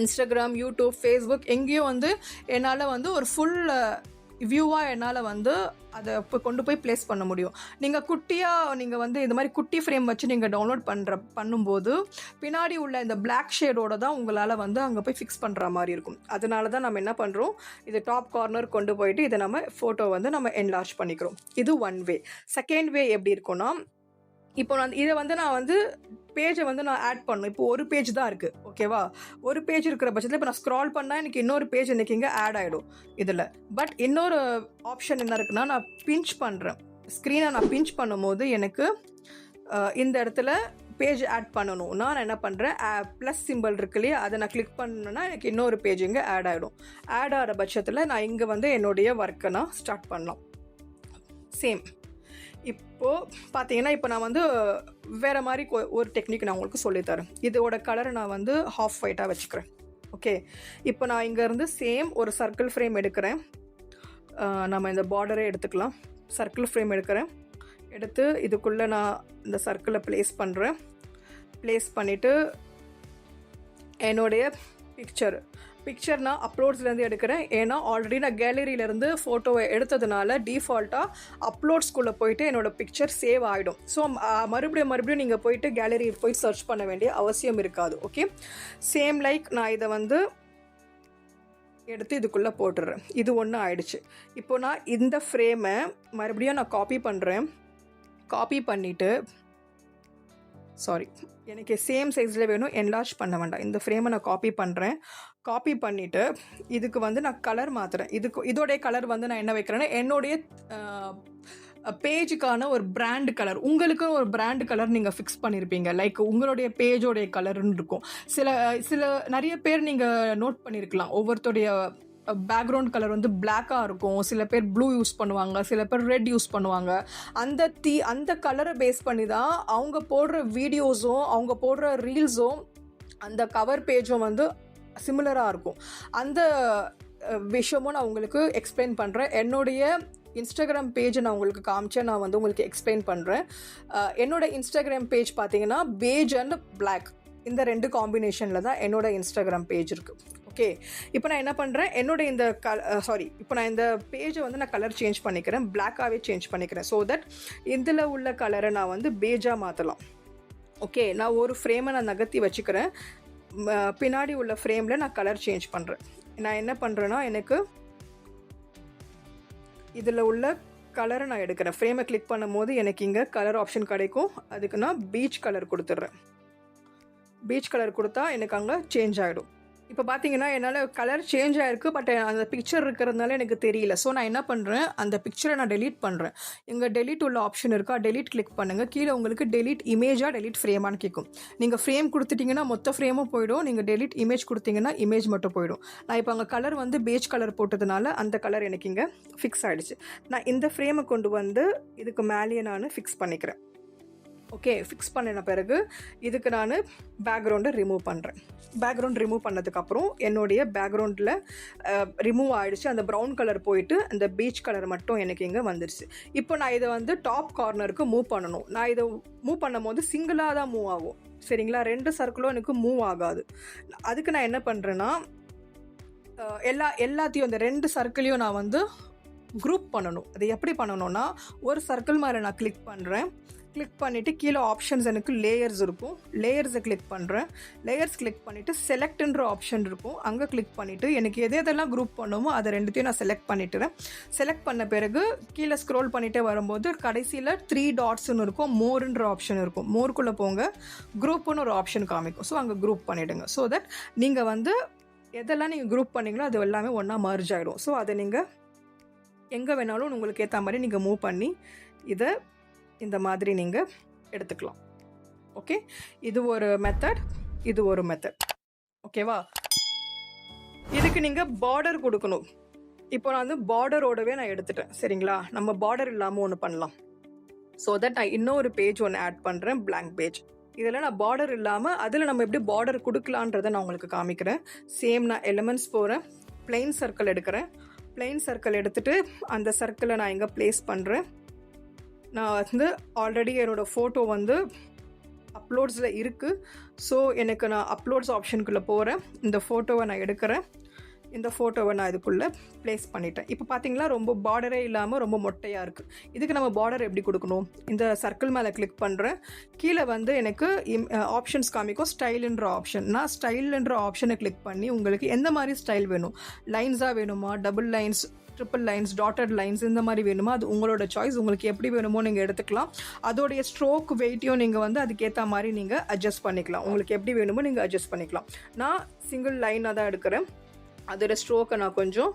இன்ஸ்டாகிராம், யூடியூப், ஃபேஸ்புக் எங்கேயோ வந்து என்னால் வந்து ஒரு ஃபுல் வியூவாக என்னால் வந்து அதை இப்போ கொண்டு போய் ப்ளேஸ் பண்ண முடியும். நீங்கள் குட்டியாக நீங்கள் வந்து இது மாதிரி குட்டி ஃப்ரேம் வச்சு நீங்கள் டவுன்லோட் பண்ணும்போது பின்னாடி உள்ள இந்த பிளாக் ஷேடோட தான் உங்களால் வந்து அங்கே போய் ஃபிக்ஸ் பண்ணுற மாதிரி இருக்கும். அதனால தான் நம்ம என்ன பண்ணுறோம், இது டாப் கார்னர் கொண்டு போயிட்டு இதை நம்ம ஃபோட்டோ வந்து நம்ம என்லார்ஜ் பண்ணிக்கிறோம். இது ஒன் வே. செகண்ட் வே எப்படி இருக்கும்னா, இப்போ இதை வந்து நான் வந்து பேஜை வந்து நான் ஆட் பண்ணணும். இப்போ ஒரு பேஜ் தான் இருக்குது, ஓகேவா? ஒரு பேஜ் இருக்கிற பட்சத்தில் இப்போ நான் ஸ்க்ரால் பண்ணால் எனக்கு இன்னொரு பேஜ் எனக்கு இங்கே ஆட் ஆகிடும் இதில். பட் இன்னொரு ஆப்ஷன் என்ன இருக்குன்னா, நான் பிஞ்ச் பண்ணுறேன் ஸ்க்ரீனை. நான் பிஞ்ச் பண்ணும்போது எனக்கு இந்த இடத்துல பேஜ் ஆட் பண்ணணும்னா நான் என்ன பண்ணுறேன், ப்ளஸ் சிம்பிள் இருக்கு இல்லையா, அதை நான் கிளிக் பண்ணணுன்னா எனக்கு இன்னொரு பேஜ் இங்கே ஆட் ஆகிடும். ஆட் ஆகிற பட்சத்தில் நான் இங்கே வந்து என்னுடைய ஒர்க்கை நான் ஸ்டார்ட் பண்ணலாம். சேம் இப்போது பார்த்தீங்கன்னா, இப்போ நான் வந்து வேறு மாதிரி ஒரு டெக்னிக் நான் உங்களுக்கு சொல்லித்தரேன். இதோட கலரை நான் வந்து ஹாஃப் ஒயிட்டாக வச்சுக்கிறேன். ஓகே, இப்போ நான் இங்கேருந்து சேம் ஒரு சர்க்கிள் ஃப்ரேம் எடுக்கிறேன். நம்ம இந்த பார்டரே எடுத்துக்கலாம். சர்க்கிள் ஃப்ரேம் எடுத்து இதுக்குள்ளே நான் இந்த சர்க்கிளை ப்ளேஸ் பண்ணுறேன். ப்ளேஸ் பண்ணிவிட்டு என்னுடைய பிக்சர் நான் அப்லோட்ஸ்லேருந்து எடுக்கிறேன். ஏன்னா ஆல்ரெடி நான் கேலரியிலேருந்து ஃபோட்டோவை எடுத்ததுனால டிஃபால்ட்டாக அப்லோட்ஸ்குள்ளே போயிட்டு என்னோடய பிக்சர் சேவ் ஆகிடும். ஸோ மறுபடியும் நீங்கள் போயிட்டு கேலரி போய் சர்ச் பண்ண வேண்டிய அவசியம் இருக்காது. ஓகே, சேம் லைக் நான் இதை வந்து எடுத்து இதுக்குள்ளே போட்டுடுறேன். இது ஒன்று ஆயிடுச்சு. இப்போ நான் இந்த ஃப்ரேமை மறுபடியும் நான் காப்பி பண்ணுறேன். காப்பி பண்ணிவிட்டு எனக்கு சேம் சைஸில் வேணும், என்லார்ஜ் பண்ண வேண்டாம். இந்த ஃப்ரேமை நான் காப்பி பண்ணுறேன். காப்பி பண்ணிவிட்டு இதுக்கு வந்து நான் கலர் மாற்றுறேன். இதோடைய கலர் வந்து நான் என்ன வைக்கிறேன்னா, என்னுடைய பேஜுக்கான ஒரு பிராண்ட் கலர், உங்களுக்கு ஒரு பிராண்ட் கலர் நீங்கள் ஃபிக்ஸ் பண்ணியிருப்பீங்க. லைக் உங்களுடைய பேஜோடைய கலர்னு இருக்கும். நிறைய பேர் நீங்கள் நோட் பண்ணியிருக்கலாம், ஒவ்வொருத்தருடைய பேக்ரவுண்ட் கலர் வந்து பிளாக்காக இருக்கும். சில பேர் ப்ளூ யூஸ் பண்ணுவாங்க, சில பேர் ரெட் யூஸ் பண்ணுவாங்க. அந்த கலரை பேஸ் பண்ணி தான் அவங்க போடுற வீடியோஸும் அவங்க போடுற ரீல்ஸும் அந்த கவர் பேஜும் வந்து சிமிலராக இருக்கும். அந்த விஷயமும் நான் உங்களுக்கு எக்ஸ்பிளைன் பண்ணுறேன். என்னுடைய இன்ஸ்டாகிராம் பேஜை நான் உங்களுக்கு காமிச்சேன், நான் வந்து உங்களுக்கு எக்ஸ்பிளைன் பண்ணுறேன். என்னோடய இன்ஸ்டாகிராம் பேஜ் பார்த்தீங்கன்னா பேஜ் அண்ட் பிளாக், இந்த 2 காம்பினேஷனில் தான் என்னோடய இன்ஸ்டாகிராம் பேஜ் இருக்குது. ஓகே, இப்போ நான் என்ன பண்ணுறேன், என்னோட இப்போ நான் இந்த பேஜை வந்து நான் கலர் சேஞ்ச் பண்ணிக்கிறேன், பிளாக்காகவே சேஞ்ச் பண்ணிக்கிறேன். ஸோ தட் இதில் உள்ள கலரை நான் வந்து பேஜாக மாற்றலாம். ஓகே, நான் ஒரு ஃப்ரேமை நான் நகர்த்தி வச்சுக்கிறேன். பின்னாடி உள்ள ஃப்ரேமில் நான் கலர் சேஞ்ச் பண்ணுறேன். நான் என்ன பண்ணுறேன்னா, எனக்கு இதில் உள்ள கலரை நான் எடுக்கிறேன். ஃப்ரேமை கிளிக் பண்ணும்போது எனக்கு இங்கே கலர் ஆப்ஷன் கிடைக்கும். அதுக்கு நான் பீச் கலர் கொடுத்துட்றேன். பீச் கலர் கொடுத்தா எனக்கு அங்கே சேஞ்ச் ஆகிடும். இப்போ பார்த்தீங்கன்னா என்னால் கலர் சேஞ்ச் ஆகிருக்கு, பட் அந்த பிக்சர் இருக்கிறதுனால எனக்கு தெரியல. ஸோ நான் என்ன பண்ணுறேன், அந்த பிக்சரை நான் டெலீட் பண்ணுறேன். இங்கே டெலீட் உள்ள ஆப்ஷன் இருக்கா, டெலீட் கிளிக் பண்ணுங்கள். கீழே உங்களுக்கு டெலீட் இமேஜாக டெலீட் ஃப்ரேமான்னு கேட்கும். நீங்கள் ஃப்ரேம் கொடுத்துட்டிங்கன்னா மொத்த ஃப்ரேமும் போயிடும். நீங்கள் டெலீட் இமேஜ் கொடுத்தீங்கன்னா இமேஜ் மட்டும் போயிடும். நான் இப்போ அங்கே கலர் வந்து பேஜ் கலர் போட்டதுனால அந்த கலர் எனக்கு இங்கே ஃபிக்ஸ் ஆகிடுச்சு. நான் இந்த ஃப்ரேமை கொண்டு வந்து இதுக்கு மேலேயே நான் ஃபிக்ஸ் பண்ணிக்கிறேன். ஓகே, ஃபிக்ஸ் பண்ணின பிறகு இதுக்கு நான் பேக்ரவுண்டை ரிமூவ் பண்ணுறேன். பேக்ரவுண்ட் ரிமூவ் பண்ணதுக்கப்புறம் என்னுடைய பேக்ரவுண்டில் ரிமூவ் ஆகிடுச்சு. அந்த ப்ரௌன் கலர் போயிட்டு அந்த பீச் கலர் மட்டும் எனக்கு இங்கே வந்துடுச்சு. இப்போ நான் இதை வந்து டாப் கார்னருக்கு மூவ் பண்ணணும். நான் இதை மூவ் பண்ணும் போது சிங்கிளாக தான் மூவ் ஆகும், சரிங்களா? 2 சர்க்கிளும் எனக்கு மூவ் ஆகாது. அதுக்கு நான் என்ன பண்ணுறேன்னா, எல்லாத்தையும் அந்த 2 சர்க்கிளையும் நான் வந்து குரூப் பண்ணணும். அது எப்படி பண்ணணும்னா, ஒரு சர்க்கிள் மேலே நான் கிளிக் பண்ணுறேன். கிளிக் பண்ணிவிட்டு கீழே ஆப்ஷன்ஸ் எனக்கு லேயர்ஸ் இருக்கும். லேயர்ஸை கிளிக் பண்ணுறேன். லேயர்ஸ் கிளிக் பண்ணிவிட்டு செலக்ட்ன்ற ஆப்ஷன் இருக்கும். அங்கே கிளிக் பண்ணிவிட்டு எனக்கு எதெல்லாம் குரூப் பண்ணுமோ அதை 2த்தையும் நான் செலக்ட் பண்ணிட்டுறேன். செலக்ட் பண்ண பிறகு கீழே ஸ்க்ரோல் பண்ணிகிட்டே வரும்போது கடைசியில் 3 டாட்ஸ்ன்னு இருக்கும், மோர்ன்ற ஆப்ஷன் இருக்கும். மோர்க்குள்ளே போங்க, குரூப்புன்னு ஒரு ஆப்ஷன் காமிக்கும். ஸோ அங்கே குரூப் பண்ணிவிடுங்க. ஸோ தட் நீங்கள் வந்து எதெல்லாம் நீங்கள் குரூப் பண்ணிங்களோ அது எல்லாமே ஒன்றா மர்ஜ் ஆகிடும். ஸோ அதை நீங்கள் எங்கே வேணாலும் உங்களுக்கு ஏற்ற மாதிரி நீங்கள் மூவ் பண்ணி இதை இந்த மாதிரி நீங்கள் எடுத்துக்கலாம். ஓகே, இது ஒரு மெத்தட், இது ஒரு மெத்தட். ஓகேவா? இதுக்கு நீங்கள் பார்டர் கொடுக்கணும். இப்போ நான் வந்து பார்டரோடவே நான் எடுத்துட்டேன், சரிங்களா? நம்ம பார்டர் இல்லாமல் ஒன்று பண்ணலாம். ஸோ தட் நான் இன்னொரு பேஜ் ஒன்று ஆட் பண்ணுறேன், பிளாங்க் பேஜ். இதில் நான் பார்டர் இல்லாமல் அதில் நம்ம எப்படி பார்டர் கொடுக்கலான்றதை நான் உங்களுக்கு காமிக்கிறேன். சேம் நான் எலிமெண்ட்ஸ் போகிறேன், பிளெயின் சர்க்கிள் எடுக்கிறேன். பிளெயின் சர்க்கிள் எடுத்துகிட்டு அந்த சர்க்கிளை நான் இங்கே ப்ளேஸ் பண்ணுறேன். நான் வந்து ஆல்ரெடி என்னோடய ஃபோட்டோ வந்து அப்லோட்ஸில் இருக்குது. ஸோ எனக்கு நான் அப்லோட்ஸ் ஆப்ஷனுக்குள்ளே போகிறேன். இந்த ஃபோட்டோவை நான் எடுக்கிறேன். இந்த ஃபோட்டோவை நான் இதுக்குள்ளே ப்ளேஸ் பண்ணிட்டேன். இப்போ பார்த்தீங்களா ரொம்ப பார்டரே இல்லாமல் ரொம்ப மொட்டையாக இருக்குது. இதுக்கு நம்ம பார்டர் எப்படி கொடுக்கணும்? இந்த சர்க்கிள் மேலே கிளிக் பண்ணுறேன். கீழே வந்து எனக்கு ஆப்ஷன்ஸ் காமிக்கும், ஸ்டைலுன்ற ஆப்ஷன். நான் ஸ்டைலுன்ற ஆப்ஷனை கிளிக் பண்ணி உங்களுக்கு எந்த மாதிரி ஸ்டைல் வேணும், லைன்ஸாக வேணுமா, double lines, triple lines, dotted lines, இந்த மாதிரி வேணுமா, அது உங்களோட சாய்ஸ். உங்களுக்கு எப்படி வேணுமோ நீங்கள் எடுத்துக்கலாம். அதோடைய ஸ்ட்ரோக் வெயிட்டையும் நீங்கள் வந்து அதுக்கேற்ற மாதிரி நீங்கள் அட்ஜஸ்ட் பண்ணிக்கலாம். உங்களுக்கு எப்படி வேணுமோ நீங்கள் அட்ஜஸ்ட் பண்ணிக்கலாம். நான் சிங்கிள் லைனாக தான் எடுக்கிறேன். அதோட ஸ்ட்ரோக்கை நான் கொஞ்சம்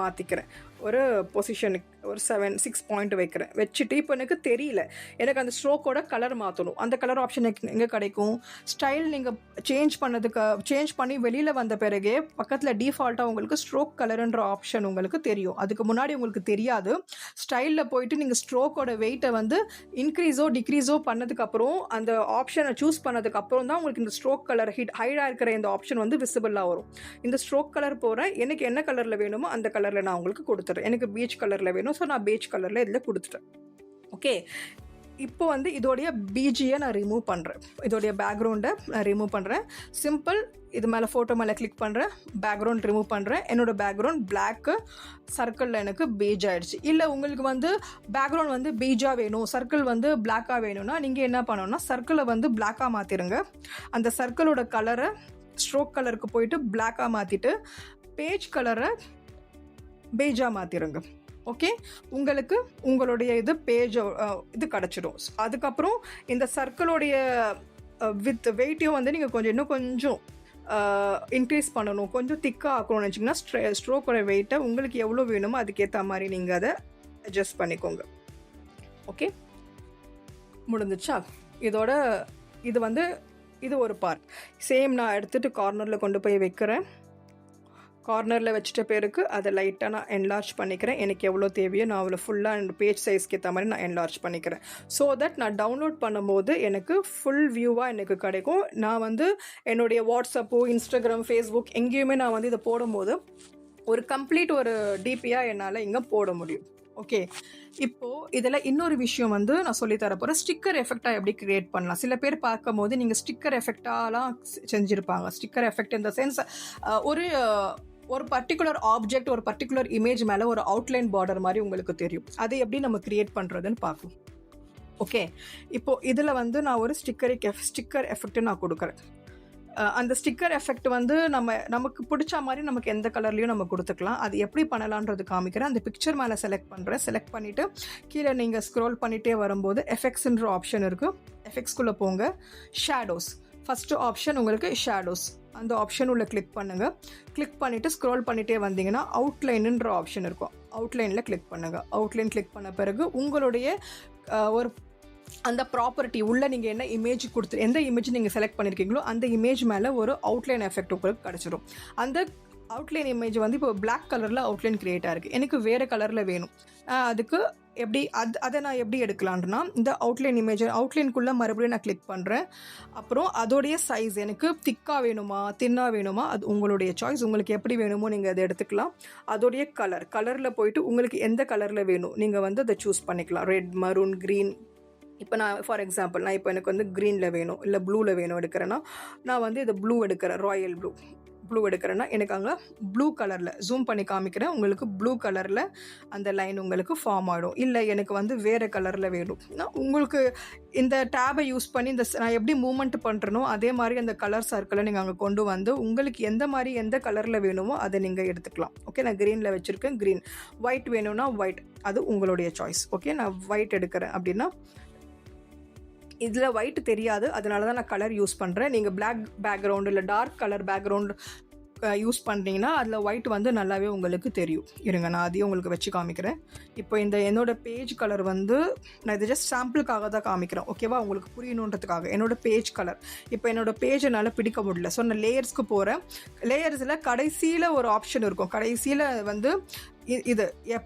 மாற்றிக்கிறேன். ஒரு பொசிஷனுக்கு ஒரு 6 பாயிண்ட் வைக்கிறேன். வச்சுட்டு இப்போ எனக்கு தெரியல, எனக்கு அந்த ஸ்ட்ரோக்கோட கலர் மாற்றணும். அந்த கலர் ஆப்ஷன் எங்கே கிடைக்கும்? ஸ்டைல் நீங்கள் சேஞ்ச் பண்ணி வெளியில் வந்த பிறகு பக்கத்தில் டிஃபால்ட்டாக உங்களுக்கு ஸ்ட்ரோக் கலருன்ற ஆப்ஷன் உங்களுக்கு தெரியும். அதுக்கு முன்னாடி உங்களுக்கு தெரியாது. ஸ்டைலில் போயிட்டு நீங்கள் ஸ்ட்ரோக்கோட வெயிட்டை வந்து இன்க்ரீஸோ டிக்ரீஸோ பண்ணதுக்கப்புறம், அந்த ஆப்ஷனை சூஸ் பண்ணதுக்கப்புறம் தான் உங்களுக்கு இந்த ஸ்ட்ரோக் கலர் ஹைடாக இருக்கிற இந்த ஆப்ஷன் வந்து விசிபிளாக வரும். இந்த ஸ்ட்ரோக் கலர் போகிறேன். எனக்கு என்ன கலரில் வேணுமோ அந்த கலரில் நான் உங்களுக்கு கொடுத்துறேன். எனக்கு பீச் கலரில் வேணும், ஸோ நான் பீச் கலரில் இதில் கொடுத்துட்டேன். ஓகே, இப்போ வந்து இதோடைய பிஜியை நான் ரிமூவ் பண்ணுறேன். இதோடைய பேக்ரவுண்டை நான் ரிமூவ் பண்ணுறேன். சிம்பிள், இது மேலே ஃபோட்டோ மேலே கிளிக் பண்ணுறேன், பேக்ரவுண்ட் ரிமூவ் பண்ணுறேன். என்னோடய பேக்ரவுண்ட் பிளாக்கு, சர்க்கிளில் எனக்கு பீஜ் ஆகிடுச்சு. இல்லை உங்களுக்கு வந்து பேக்ரவுண்ட் வந்து பீஜாக வேணும், சர்க்கிள் வந்து பிளாக்காக வேணும்னா நீங்கள் என்ன பண்ணணும்னா சர்க்கிளை வந்து பிளாக்காக மாற்றிடுங்க. அந்த சர்க்கிளோட கலரை ஸ்ட்ரோக் கலருக்கு போயிட்டு பிளாக்காக மாற்றிட்டு பேஜ் கலரை பேஜாக மாற்றிடுங்க. ஓகே, உங்களுக்கு உங்களுடைய இது பேஜ் இது கிடச்சிடும். அதுக்கப்புறம் இந்த சர்க்கிளோடைய வெயிட்டையும் வந்து நீங்கள் இன்னும் கொஞ்சம் இன்க்ரீஸ் பண்ணணும், கொஞ்சம் திக்காக ஆக்கணும்னு நினச்சிங்கன்னா ஸ்ட்ரோக்கோட வெயிட்டை உங்களுக்கு எவ்வளோ வேணுமோ அதுக்கேற்ற மாதிரி நீங்கள் அதை அட்ஜஸ்ட் பண்ணிக்கோங்க. ஓகே, முடிஞ்சிச்சா? இது ஒரு பார்ட். சேம் நான் எடுத்துகிட்டு கார்னரில் கொண்டு போய் வைக்கிறேன். கார்னரில் வச்சுட்ட பேருக்கு அதை லைட்டாக நான் என்லார்ஜ் பண்ணிக்கிறேன். எனக்கு எவ்வளோ தேவையோ நான் அவ்வளோ ஃபுல்லாக பேஜ் சைஸ்க்கு ஏற்ற மாதிரி நான் என்லார்ஜ் பண்ணிக்கிறேன். ஸோ தட் நான் டவுன்லோட் பண்ணும்போது எனக்கு ஃபுல் வியூவாக எனக்கு கிடைக்கும். நான் வந்து என்னுடைய வாட்ஸ்அப்போ, இன்ஸ்டாகிராம், ஃபேஸ்புக் எங்கேயுமே நான் வந்து இதை போடும்போது ஒரு கம்ப்ளீட் ஒரு டிபியாக என்னால் இங்கே போட முடியும். ஓகே, இப்போது இதில் இன்னொரு விஷயம் வந்து நான் சொல்லித்தர போகிறேன். ஸ்டிக்கர் எஃபெக்டாக எப்படி க்ரியேட் பண்ணலாம். சில பேர் பார்க்கும் போது நீங்கள் ஸ்டிக்கர் எஃபெக்டாலாம் செஞ்சுருப்பாங்க. ஸ்டிக்கர் எஃபெக்ட் இந்த சென்ஸ் ஒரு பர்டிகுலர் ஆப்ஜெக்ட், ஒரு பர்டிகுலர் இமேஜ் மேலே ஒரு அவுட்லைன் பார்டர் மாதிரி உங்களுக்கு தெரியும். அதை எப்படி நம்ம க்ரியேட் பண்ணுறதுன்னு பார்ப்போம். ஓகே, இப்போது இதில் வந்து நான் ஒரு ஸ்டிக்கர் எஃபெக்ட்டு நான் கொடுக்குறேன். அந்த ஸ்டிக்கர் எஃபெக்ட் வந்து நமக்கு பிடிச்ச மாதிரி நமக்கு எந்த கலர்லையும் நம்ம கொடுத்துக்கலாம். அது எப்படி பண்ணலான்றது காமிக்கிறேன். அந்த பிக்சர் மேலே செலக்ட் பண்ணுறேன். செலக்ட் பண்ணிவிட்டு கீழே நீங்கள் ஸ்க்ரோல் பண்ணிகிட்டே வரும்போது எஃபெக்ட்ஸ்ன்ற ஆப்ஷன் இருக்குது. எஃபெக்ட்ஸ்குள்ளே போங்க. ஷேடோஸ், ஃபஸ்ட்டு ஆப்ஷன் உங்களுக்கு ஷேடோஸ். அந்த ஆப்ஷன் உள்ள கிளிக் பண்ணுங்கள். கிளிக் பண்ணிவிட்டு ஸ்க்ரோல் பண்ணிகிட்டே வந்தீங்கன்னா அவுட்லைனுன்ற ஆப்ஷன் இருக்கும். அவுட்லைனில் கிளிக் பண்ணுங்கள். அவுட்லைன் கிளிக் பண்ண பிறகு உங்களுடைய ஒரு அந்த ப்ராப்பர்ட்டி உள்ள நீங்கள் என்ன இமேஜ் எந்த இமேஜ் நீங்கள் செலக்ட் பண்ணியிருக்கீங்களோ அந்த இமேஜ் மேலே ஒரு அவுட்லைன் எஃபெக்ட் உங்களுக்கு கிடச்சிடும். அந்த அவுட்லைன் இமேஜ் வந்து இப்போ பிளாக் கலரில் அவுட்லைன் க்ரியேட் ஆகிருக்கு. எனக்கு வேறு கலரில் வேணும். அதுக்கு எப்படி அதை நான் எப்படி எடுக்கலான்னா இந்த அவுட்லைன் அவுட்லைனுக்குள்ளே மறுபடியும் நான் கிளிக் பண்ணுறேன். அப்புறம் அதோடைய சைஸ் எனக்கு திக்காக வேணுமா, தின்னாக வேணுமா, அது உங்களுடைய சாய்ஸ். உங்களுக்கு எப்படி வேணுமோ நீங்கள் அதை எடுத்துக்கலாம். அதோடைய கலரில் போயிட்டு உங்களுக்கு எந்த கலரில் வேணும் நீங்கள் வந்து அதை சூஸ் பண்ணிக்கலாம். Red, maroon, green. இப்போ நான் ஃபார் எக்ஸாம்பிள் எனக்கு வந்து க்ரீனில் வேணும் இல்லை ப்ளூவில் வேணும் எடுக்கிறேன்னா நான் வந்து இதை ப்ளூ எடுக்கிறேன். ராயல் ப்ளூ எடுக்கிறேன்னா எனக்கு அங்கே ப்ளூ கலரில் ஜூம் பண்ணி காமிக்கிறேன். உங்களுக்கு ப்ளூ கலரில் அந்த லைன் உங்களுக்கு ஃபார்ம் ஆகிடும். இல்லை எனக்கு வந்து வேறு கலரில் வேணும்னா உங்களுக்கு இந்த டேபை யூஸ் பண்ணி நான் எப்படி மூவ்மெண்ட் பண்ணுறனோ அதே மாதிரி அந்த கலர் சர்க்கிளை நீங்கள் அங்கே கொண்டு வந்து உங்களுக்கு எந்த கலரில் வேணுமோ அதை நீங்கள் எடுத்துக்கலாம். ஓகே, நான் க்ரீனில் வச்சுருக்கேன். க்ரீன். ஒயிட் வேணும்னா ஒயிட், அது உங்களுடைய சாய்ஸ். ஓகே, நான் ஒயிட் எடுக்கிறேன் அப்படின்னா இதில் ஒயிட் தெரியாது, அதனால தான் நான் கலர் யூஸ் பண்ணுறேன். நீங்கள் பிளாக் பேக்ரவுண்டு இல்லை டார்க் கலர் பேக்ரவுண்டு யூஸ் பண்ணுறீங்கன்னா அதில் ஒயிட் வந்து நல்லாவே உங்களுக்கு தெரியும். இருங்க, நான் அதையும் உங்களுக்கு வச்சு காமிக்கிறேன். இப்போ என்னோடய பேஜ் கலர் வந்து நான் இதை ஜஸ்ட் சாம்பிளுக்காக தான் காமிக்கிறேன். ஓகேவா, உங்களுக்கு புரியணுன்றதுக்காக. என்னோடய பேஜ் கலர் இப்போ என்னோடய பேஜ் என்னால் பிடிக்க முடியல. ஸோ நான் லேயர்ஸ்க்கு போகிறேன். லேயர்ஸில் கடைசியில் ஒரு ஆப்ஷன் இருக்கும். கடைசியில் வந்து இது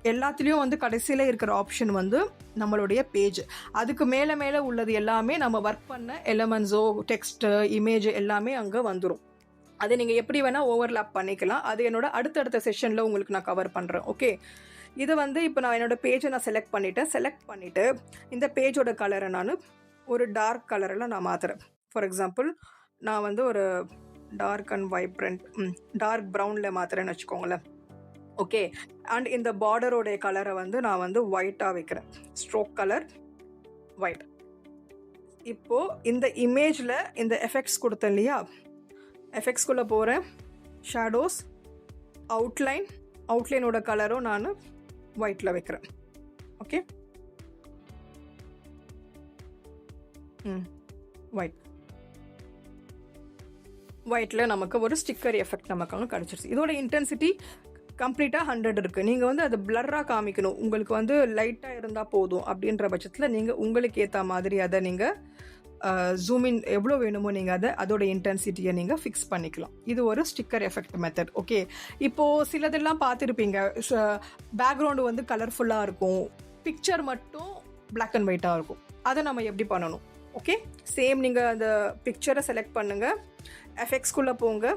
எல்லாத்துலேயும் வந்து கடைசியில் இருக்கிற ஆப்ஷன் வந்து நம்மளுடைய பேஜ். அதுக்கு மேலே உள்ளது எல்லாமே நம்ம ஒர்க் பண்ண எலமெண்ட்ஸோ, டெக்ஸ்ட்டு, இமேஜ் எல்லாமே அங்கே வந்துடும். அதை நீங்கள் எப்படி வேணால் ஓவர்லாப் பண்ணிக்கலாம். அது என்னோட அடுத்தடுத்த செஷனில் உங்களுக்கு நான் கவர் பண்ணுறேன். ஓகே, இது வந்து இப்போ நான் என்னோடய பேஜை நான் செலக்ட் பண்ணிவிட்டு இந்த பேஜோட கலரை நான் ஒரு டார்க் கலரில் நான் மாற்றுறேன். ஃபார் எக்ஸாம்பிள் நான் வந்து ஒரு டார்க் அண்ட் வைப்ரண்ட், டார்க் ப்ரௌனில் மாத்திரன்னு வச்சுக்கோங்களேன். ஓகே, அண்ட் இந்த பார்டரோடைய கலரை வந்து நான் வந்து ஒயிட்டாக வைக்கிறேன். Stroke colour white. இப்போது இந்த இமேஜில் இந்த எஃபெக்ட்ஸ் கொடுத்தேன் இல்லையா, எஃபெக்ட்ஸ்குள்ளே போகிறேன். ஷேடோஸ், அவுட்லைனோட கலரும் நான் ஒயிட்டில் வைக்கிறேன். ஓகே, ஒயிட்டில் நமக்கு ஒரு ஸ்டிக்கர் எஃபெக்ட் நமக்கு அங்கே கிடச்சிருச்சு. இதோட இன்டென்சிட்டி கம்ப்ளீட்டாக 100 இருக்குது. நீங்கள் வந்து அதை பிளர்ராக காமிக்கணும், உங்களுக்கு வந்து லைட்டாக இருந்தால் போதும் அப்படின்ற பட்சத்தில் நீங்கள் உங்களுக்கு ஏற்ற மாதிரி அதை நீங்கள் ஜூமின் எவ்வளோ வேணுமோ நீங்கள் அதோட இன்டென்சிட்டியை நீங்கள் ஃபிக்ஸ் பண்ணிக்கலாம். இது ஒரு ஸ்டிக்கர் எஃபெக்ட் மெத்தட். ஓகே, இப்போது சிலதெல்லாம் பார்த்துருப்பீங்க, பேக்ரவுண்டு வந்து கலர்ஃபுல்லாக இருக்கும், பிக்சர் மட்டும் பிளாக் அண்ட் ஒயிட்டாக இருக்கும். அதை நம்ம எப்படி பண்ணணும்? ஓகே, சேம் நீங்கள் அந்த பிக்சரை செலக்ட் பண்ணுங்கள், எஃபெக்ட்ஸ்குள்ளே போங்க,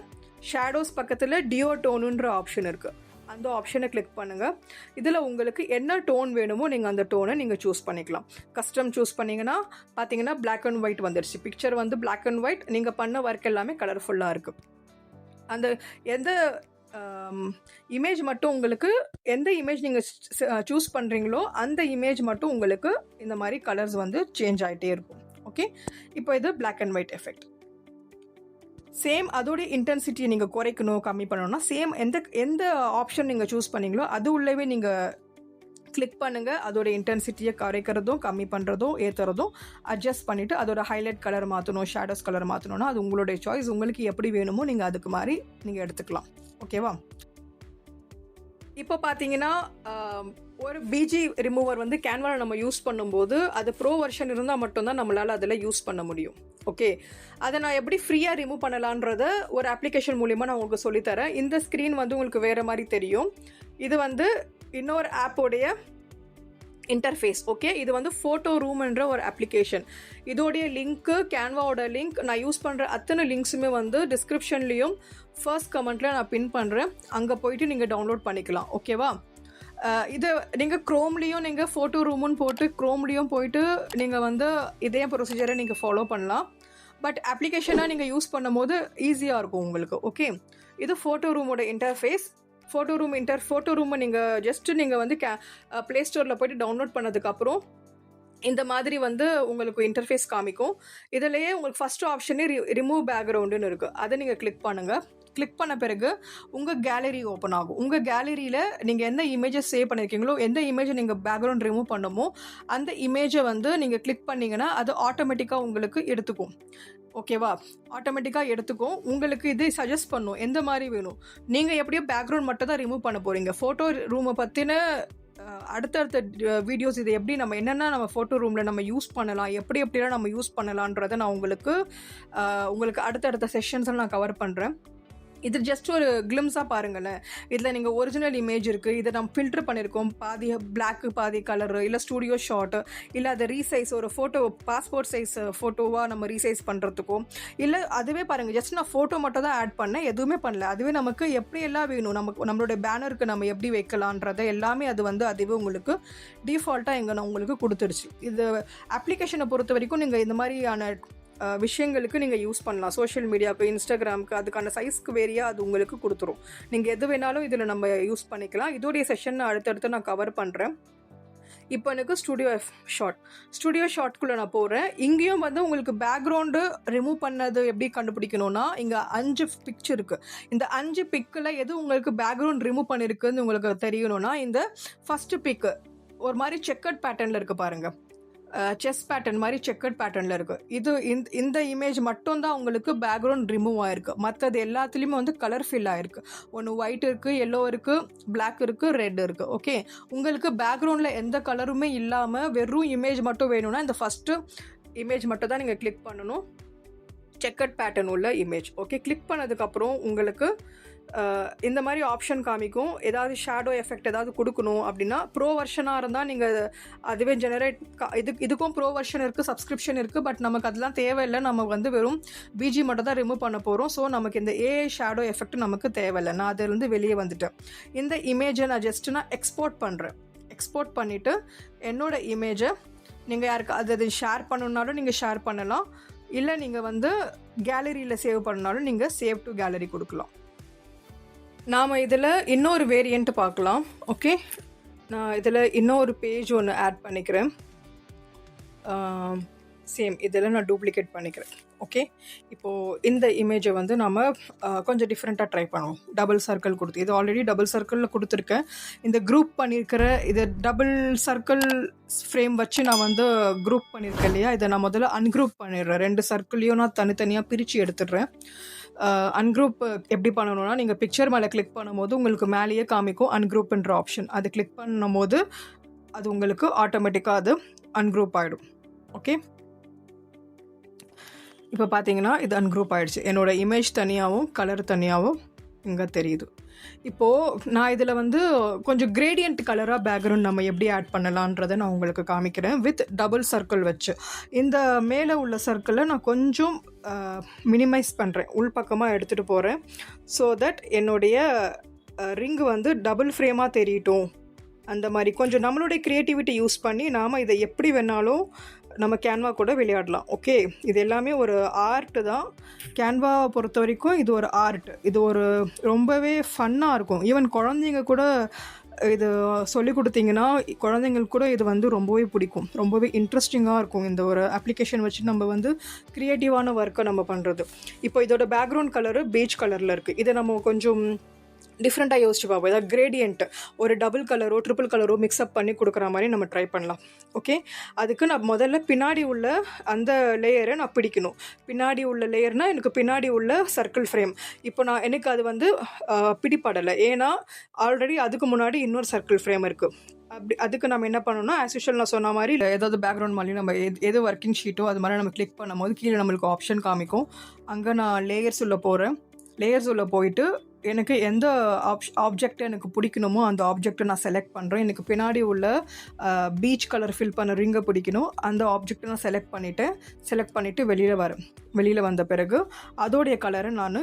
ஷேடோஸ் பக்கத்தில் டியோ டோனுன்ற ஆப்ஷன் இருக்குது, அந்த ஆப்ஷனை கிளிக் பண்ணுங்கள். இதில் உங்களுக்கு என்ன டோன் வேணுமோ நீங்கள் அந்த டோனை நீங்கள் சூஸ் பண்ணிக்கலாம். கஸ்டம் சூஸ் பண்ணிங்கன்னா பார்த்தீங்கன்னா பிளாக் அண்ட் ஒயிட் வந்துடுச்சு. பிக்சர் வந்து பிளாக் அண்ட் ஒயிட், நீங்கள் பண்ண ஒர்க் எல்லாமே கலர்ஃபுல்லாக இருக்குது. அந்த எந்த இமேஜ் மட்டும் உங்களுக்கு எந்த இமேஜ் நீங்கள் சூஸ் பண்ணுறீங்களோ அந்த இமேஜ் மட்டும் உங்களுக்கு இந்த மாதிரி கலர்ஸ் வந்து சேஞ்ச் ஆகிட்டே இருக்கும். ஓகே, இப்போ இது black and white effect. Same அதோடைய இன்டென்சிட்டியை நீங்கள் குறைக்கணும், கம்மி பண்ணணும்னா சேம் எந்த ஆப்ஷன் நீங்கள் சூஸ் பண்ணீங்களோ அது உள்ளவே நீங்கள் கிளிக் பண்ணுங்கள். அதோட இன்டென்சிட்டியை குறைக்கிறதும் கம்மி பண்ணுறதும் ஏற்றுறதும் அட்ஜஸ்ட் பண்ணிவிட்டு அதோட ஹைலைட் கலர் மாற்றணும், ஷேடோஸ் கலர் மாற்றணும்னா அது உங்களுடைய சாய்ஸ். உங்களுக்கு எப்படி வேணுமோ நீங்கள் அதுக்கு மாதிரி நீங்கள் எடுத்துக்கலாம். ஓகேவா? இப்போ பார்த்தீங்கன்னா ஒரு பிஜி ரிமூவர் வந்து கேன்வாவில் நம்ம யூஸ் பண்ணும்போது அது ப்ரோ வெர்ஷன் இருந்தால் மட்டும்தான் நம்மளால் அதில் யூஸ் பண்ண முடியும். ஓகே, அதை நான் எப்படி ஃப்ரீயாக ரிமூவ் பண்ணலான்றத ஒரு அப்ளிகேஷன் மூலிமா நான் உங்களுக்கு சொல்லித்தரேன். இந்த ஸ்க்ரீன் வந்து உங்களுக்கு வேறு மாதிரி தெரியும். இது வந்து இன்னொரு ஆப்போடைய இன்டர்ஃபேஸ். ஓகே, இது வந்து ஃபோட்டோ ரூம்ன்ற ஒரு அப்ளிகேஷன். இதோடைய லிங்க்கு, கேன்வாவோட லிங்க், நான் யூஸ் பண்ணுற அத்தனை லிங்க்ஸுமே வந்து டிஸ்கிரிப்ஷன்லேயும் ஃபர்ஸ்ட் கமெண்ட்டில் நான் பின் பண்ணுறேன். அங்கே போயிட்டு நீங்கள் டவுன்லோட் பண்ணிக்கலாம். ஓகேவா? இது நீங்கள் க்ரோம்லேயும் நீங்கள் ஃபோட்டோ ரூமுன்னு போட்டு க்ரோம்லேயும் போயிட்டு நீங்கள் வந்து இதே ப்ரொசீஜரை நீங்கள் ஃபாலோ பண்ணலாம். பட் அப்ளிகேஷனாக நீங்கள் யூஸ் பண்ணும் போது ஈஸியாக இருக்கும் உங்களுக்கு. ஓகே, இது ஃபோட்டோ ரூமோட இன்டர்ஃபேஸ். ஃபோட்டோ ரூமை நீங்கள் ஜஸ்ட்டு நீங்கள் வந்து ப்ளே ஸ்டோரில் போய்ட்டு டவுன்லோட் பண்ணதுக்கப்புறம் இந்த மாதிரி வந்து உங்களுக்கு இன்டர்ஃபேஸ் காமிக்கும். இதிலேயே உங்களுக்கு ஃபஸ்ட்டு ஆப்ஷனே ரிமூவ் பேக்ரவுண்டுன்னு இருக்குது. அதை நீங்கள் கிளிக் பண்ணுங்கள். கிளிக் பண்ண பிறகு உங்கள் கேலரி ஓப்பன் ஆகும். உங்கள் கேலரியில் நீங்கள் எந்த இமேஜை சேவ் பண்ணியிருக்கீங்களோ, எந்த இமேஜை நீங்கள் பேக்ரவுண்ட் ரிமூவ் பண்ணுமோ அந்த இமேஜை வந்து நீங்கள் கிளிக் பண்ணிங்கன்னா அது ஆட்டோமேட்டிக்காக உங்களுக்கு எடுத்துக்கும். ஓகேவா? ஆட்டோமேட்டிக்காக எடுத்துக்கும். உங்களுக்கு இது சஜஸ்ட் பண்ணும் எந்த மாதிரி வேணும். நீங்கள் எப்படியோ பேக்ரவுண்ட் மட்டும் தான் ரிமூவ் பண்ண போகிறீங்க. ஃபோட்டோ ரூமை பற்றின அடுத்தடுத்த வீடியோஸ் இது எப்படி நம்ம என்னென்ன நம்ம ஃபோட்டோ ரூமில் நம்ம யூஸ் பண்ணலாம், எப்படிலாம் நம்ம யூஸ் பண்ணலான்றதை நான் உங்களுக்கு அடுத்தடுத்த செஷன்ஸில் நான் கவர் பண்ணுறேன். இது ஜஸ்ட் ஒரு கிளிம்ஸாக பாருங்களேன். இதில் நீங்கள் ஒரிஜினல் இமேஜ் இருக்குது, இதை நம்ம ஃபில்டர் பண்ணியிருக்கோம், பாதி பிளாக்கு பாதி கலரு, இல்லை ஸ்டூடியோ ஷாட்டு, இல்லை அதை ரீசைஸ் ஒரு ஃபோட்டோ பாஸ்போர்ட் சைஸ் ஃபோட்டோவாக நம்ம ரீசைஸ் பண்ணுறதுக்கும், இல்லை அதுவே பாருங்கள் ஜஸ்ட் நான் ஃபோட்டோ மட்டும் தான் ஆட் பண்ணேன், எதுவுமே பண்ணல. அதுவே நமக்கு எப்படியெல்லாம் வேணும், நம்மளுடைய பேனருக்கு நம்ம எப்படி வைக்கலான்றதை எல்லாமே அது வந்து அதுவே உங்களுக்கு டிஃபால்ட்டாக நான் உங்களுக்கு கொடுத்துருச்சு. இது அப்ளிகேஷனை பொறுத்த வரைக்கும் நீங்கள் இந்த மாதிரியான விஷயங்களுக்கு நீங்கள் யூஸ் பண்ணலாம். சோஷியல் மீடியாவுக்கு, இன்ஸ்டாகிராமுக்கு, அதுக்கான சைஸ்க்கு வேரியாக அது உங்களுக்கு கொடுத்துரும். நீங்கள் எது வேணாலும் இதில் நம்ம யூஸ் பண்ணிக்கலாம். இதோடைய செஷன் அடுத்தடுத்து நான் கவர் பண்ணுறேன். இப்போ எனக்கு ஸ்டுடியோ ஷாட்குள்ளே நான் போகிறேன். இங்கேயும் வந்து உங்களுக்கு பேக்ரவுண்டு ரிமூவ் பண்ணது எப்படி கண்டுபிடிக்கணும்னா, இங்கே 5 பிக்சர் இருக்குது. இந்த 5 பிக்கில் எது உங்களுக்கு பேக்ரவுண்ட் ரிமூவ் பண்ணியிருக்குன்னு உங்களுக்கு தெரியணும்னா, இந்த ஃபஸ்ட்டு பிக்கு ஒரு மாதிரி செக்கர்ட் பேட்டர்னில் இருக்குது பாருங்கள், செஸ் பேட்டர்ன் மாதிரி செக்கர்ட் பேட்டர்னில் இருக்குது. இந்த இமேஜ் மட்டும்தான் உங்களுக்கு பேக்ரவுண்ட் ரிமூவ் ஆகிருக்கு. மற்றது எல்லாத்துலேயுமே வந்து கலர் ஃபில் ஆகிருக்கு. ஒன்று ஒயிட் இருக்குது, எல்லோ இருக்குது, பிளாக் இருக்குது, ரெட் இருக்குது. ஓகே, உங்களுக்கு பேக்ரவுண்டில் எந்த கலருமே இல்லாமல் வெறும் இமேஜ் மட்டும் வேணும்னா இந்த ஃபஸ்ட்டு இமேஜ் மட்டும் தான் நீங்கள் கிளிக் பண்ணணும், செக்கர்ட் பேட்டர்ன் உள்ள இமேஜ். ஓகே, கிளிக் பண்ணதுக்கப்புறம் உங்களுக்கு இந்த மாதிரி ஆப்ஷன் காமிக்கும். ஏதாவது ஷேடோ எஃபெக்ட் ஏதாவது கொடுக்கணும் அப்படின்னா, ப்ரோ வெர்ஷனாக இருந்தால் நீங்கள் அதுவே இதுக்கும் ப்ரோ வெர்ஷன் இருக்குது, சப்ஸ்கிரிப்ஷன் இருக்குது. பட் நமக்கு அதெல்லாம் தேவையில்லை. நம்ம வந்து வெறும் பிஜி மட்டும் தான் ரிமூவ் பண்ண போகிறோம். ஸோ நமக்கு இந்த ஏஐ ஷேடோ எஃபெக்ட் நமக்கு தேவையில்லை. நான் அதிலிருந்து வெளியே வந்துட்டேன். இந்த இமேஜை நான் எக்ஸ்போர்ட் பண்ணுறேன். எக்ஸ்போர்ட் பண்ணிவிட்டு என்னோடய இமேஜை நீங்கள் யாருக்கு அது ஷேர் பண்ணணுன்னாலும் நீங்கள் ஷேர் பண்ணலாம். இல்லை நீங்கள் வந்து கேலரியில் சேவ் பண்ணாலும் நீங்கள் சேவ் டு கேலரி கொடுக்கலாம். நாம் இதில் இன்னொரு வேரியண்ட் பார்க்கலாம். ஓகே, நான் இதில் இன்னொரு பேஜ் ஒன்று ஆட் பண்ணிக்கிறேன். சேம் இதில் நான் டூப்ளிகேட் பண்ணிக்கிறேன். ஓகே, இப்போது இந்த இமேஜை வந்து நம்ம கொஞ்சம் டிஃப்ரெண்ட்டாக ட்ரை பண்ணுவோம். டபுள் சர்க்கிள் கொடுத்து, இது ஆல்ரெடி டபுள் சர்க்கிளில் கொடுத்துருக்கேன். இந்த குரூப் பண்ணியிருக்கிற இது டபுள் சர்க்கிள் ஃப்ரேம் வச்சு நான் வந்து குரூப் பண்ணியிருக்கேன் இல்லையா, இதை நான் முதல்ல அன்குரூப் பண்ணிடுறேன். 2 சர்க்கிளையும் நான் தனித்தனியாக பிரித்து எடுத்துடுறேன். அன்குரூப் எப்படி பண்ணணும்னா, நீங்கள் பிக்சர் மேலே கிளிக் பண்ணும்போது உங்களுக்கு மேலேயே காமிக்கும் அன்குரூப்ன்ற ஆப்ஷன். அது கிளிக் பண்ணும்போது அது உங்களுக்கு ஆட்டோமேட்டிக்காக அது அன்குரூப் ஆகிடும். ஓகே, இப்போ பார்த்தீங்கன்னா இது அன்குரூப் ஆகிடுச்சு. என்னோடய இமேஜ் தனியாகவும் கலர் தனியாகவும் இங்கே தெரியுது. இப்போது நான் இதில் வந்து கொஞ்சம் கிரேடியன்ட் கலராக பேக்ரவுண்ட் நம்ம எப்படி ஆட் பண்ணலான்றதை நான் உங்களுக்கு காமிக்கிறேன் வித் டபுள் சர்க்கிள் வச்சு. இந்த மேலே உள்ள சர்க்கிளை நான் கொஞ்சம் மினிமைஸ் பண்ணுறேன், உள்பக்கமாக எடுத்துகிட்டு போகிறேன். ஸோ தட் என்னுடைய ரிங்கு வந்து டபுள் ஃப்ரேமாக தெரியட்டும். அந்த மாதிரி கொஞ்சம் நம்மளுடைய க்ரியேட்டிவிட்டி யூஸ் பண்ணி நாம் இதை எப்படி வேணாலும் நம்ம கேன்வா கூட விளையாடலாம். ஓகே, இது எல்லாமே ஒரு ஆர்ட்டு தான். கேன்வா பொறுத்த வரைக்கும் இது ஒரு ஆர்ட். இது ஒரு ரொம்பவே ஃபன்னாக இருக்கும். ஈவன் குழந்தைங்க கூட இது சொல்லி கொடுத்தீங்கன்னா குழந்தைங்களுக்கு கூட இது வந்து ரொம்பவே பிடிக்கும். ரொம்பவே இன்ட்ரெஸ்டிங்காக இருக்கும். இந்த ஒரு அப்ளிகேஷன் வச்சு நம்ம வந்து க்ரியேட்டிவான ஒர்க்கை நம்ம பண்ணுறது. இப்போ இதோட பேக்ரவுண்ட் கலரு பீச் கலரில் இருக்குது. இதை நம்ம கொஞ்சம் டிஃப்ரெண்ட்டாக யோசிச்சு பார்ப்போம். ஏதாவது கிரேடியன்ட் ஒரு டபுள் கலரோ ட்ரிபிள் கலரோ மிக்ஸ்அப் பண்ணி கொடுக்குற மாதிரி நம்ம ட்ரை பண்ணலாம். ஓகே, அதுக்கு நான் முதல்ல பின்னாடி உள்ள அந்த லேயரை நான் பிடிக்கணும். பின்னாடி உள்ள லேயர்னால் எனக்கு பின்னாடி உள்ள சர்க்கிள் ஃப்ரேம். இப்போ நான் எனக்கு அது வந்து பிடிப்படலை. ஏன்னா ஆல்ரெடி அதுக்கு முன்னாடி இன்னொரு சர்க்கிள் ஃப்ரேம் இருக்குது. அதுக்கு நம்ம என்ன பண்ணணும்னா, ஆஸ் யூஷுவல் நான் சொன்ன மாதிரி ஏதாவது பேக்ரவுண்ட் மாதிரி நம்ம எது ஒர்க்கிங் ஷீட்டோ அது மாதிரி நம்ம கிளிக் பண்ணும்போது கீழே நம்மளுக்கு ஆப்ஷன் காமிக்கும். அங்கே நான் லேயர்ஸ் உள்ள போகிறேன். லேயர்ஸ் உள்ள போயிட்டு எனக்கு எந்த ஆப்ஜெக்ட் எனக்கு பிடிக்கணுமோ அந்த ஆப்ஜெக்டை நான் செலக்ட் பண்ணுறேன். எனக்கு பின்னாடி உள்ள பீச் கலர் ஃபில் பண்ண ரிங்கை பிடிக்கணும். அந்த ஆப்ஜெக்டை நான் செலக்ட் பண்ணிவிட்டு வெளியில் வந்த பிறகு அதோடைய கலரை நான்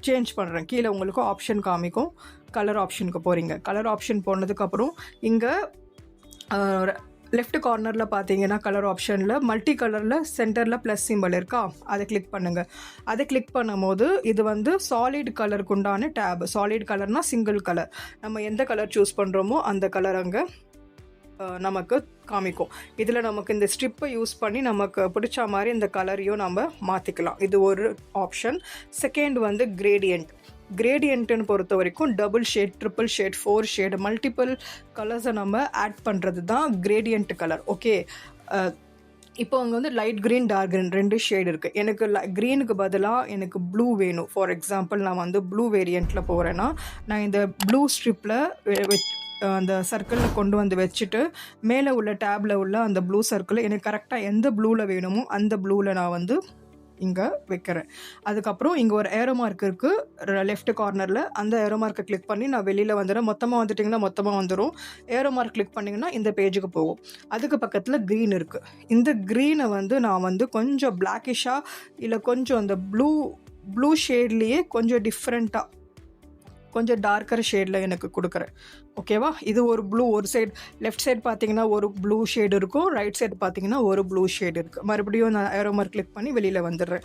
சேஞ்ச் பண்ணுறேன். கீழே உங்களுக்கு ஆப்ஷன் காமிக்கும். கலர் ஆப்ஷனுக்கு போகிறீங்க. கலர் ஆப்ஷன் போனதுக்கப்புறம் இங்கே லெஃப்ட் கார்னரில் பார்த்தீங்கன்னா கலர் ஆப்ஷனில் மல்டி கலரில் சென்டரில் ப்ளஸ் சிம்பிள் இருக்கா, அதை கிளிக் பண்ணுங்கள். அதை கிளிக் பண்ணும்போது இது வந்து சாலிட் கலருக்கு உண்டான டேப். சாலிட் கலர்னால் சிங்கிள் கலர். நம்ம எந்த கலர் சூஸ் பண்ணுறோமோ அந்த கலர் அங்கே நமக்கு காமிக்கும். இதில் நமக்கு இந்த ஸ்ட்ரிப்பை யூஸ் பண்ணி நமக்கு பிடிச்ச மாதிரி இந்த கலரையும் நம்ம மாற்றிக்கலாம். இது ஒரு ஆப்ஷன். செகண்ட் வந்து கிரேடியன்ட்டுன்னு பொறுத்த வரைக்கும் double shade, triple shade, 4 shade, multiple கலர்ஸை நம்ம ஆட் பண்ணுறது தான் கிரேடியன்ட் கலர். ஓகே, இப்போ அங்கே வந்து light green, dark green 2 shade இருக்குது. எனக்கு க்ரீனுக்கு பதிலாக எனக்கு ப்ளூ வேணும். ஃபார் எக்ஸாம்பிள் நான் வந்து ப்ளூ வேரியண்ட்டில் போகிறேன்னா நான் இந்த ப்ளூ ஸ்ட்ரிப்பில் அந்த சர்க்கிளில் கொண்டு வந்து வச்சுட்டு மேலே உள்ள டேப்பில் உள்ள அந்த ப்ளூ சர்க்கிள் எனக்கு கரெக்டாக எந்த ப்ளூவில் வேணுமோ அந்த ப்ளூவில் நான் வந்து இங்கே வைக்கிறேன். அதுக்கப்புறம் இங்கே ஒரு ஏரோ மார்க் இருக்குது லெஃப்ட் கார்னரில். அந்த ஏரோ மார்க்கை கிளிக் பண்ணி நான் வெளியில் வந்துடுறேன். மொத்தமாக வந்துட்டிங்கன்னா மொத்தமாக வந்துடும். ஏரோ மார்க் கிளிக் பண்ணிங்கன்னா இந்த பேஜுக்கு போகும். அதுக்கு பக்கத்தில் க்ரீன் இருக்குது. இந்த க்ரீனை வந்து நான் வந்து கொஞ்சம் பிளாக்கிஷாக இல்லை கொஞ்சம் அந்த ப்ளூ ஷேட்லேயே கொஞ்சம் டிஃப்ரெண்ட்டாக கொஞ்சம் டார்க்கர் ஷேடில் எனக்கு கொடுக்குறேன். ஓகேவா, இது ஒரு ப்ளூ. ஒரு சைடு லெஃப்ட் சைடு பார்த்தீங்கன்னா ஒரு ப்ளூ ஷேடு இருக்கும், ரைட் சைடு பார்த்தீங்கன்னா ஒரு ப்ளூ ஷேடு இருக்குது. மறுபடியும் நான் ஏரோ மார்க் கிளிக் பண்ணி வெளியில் வந்துடுறேன்.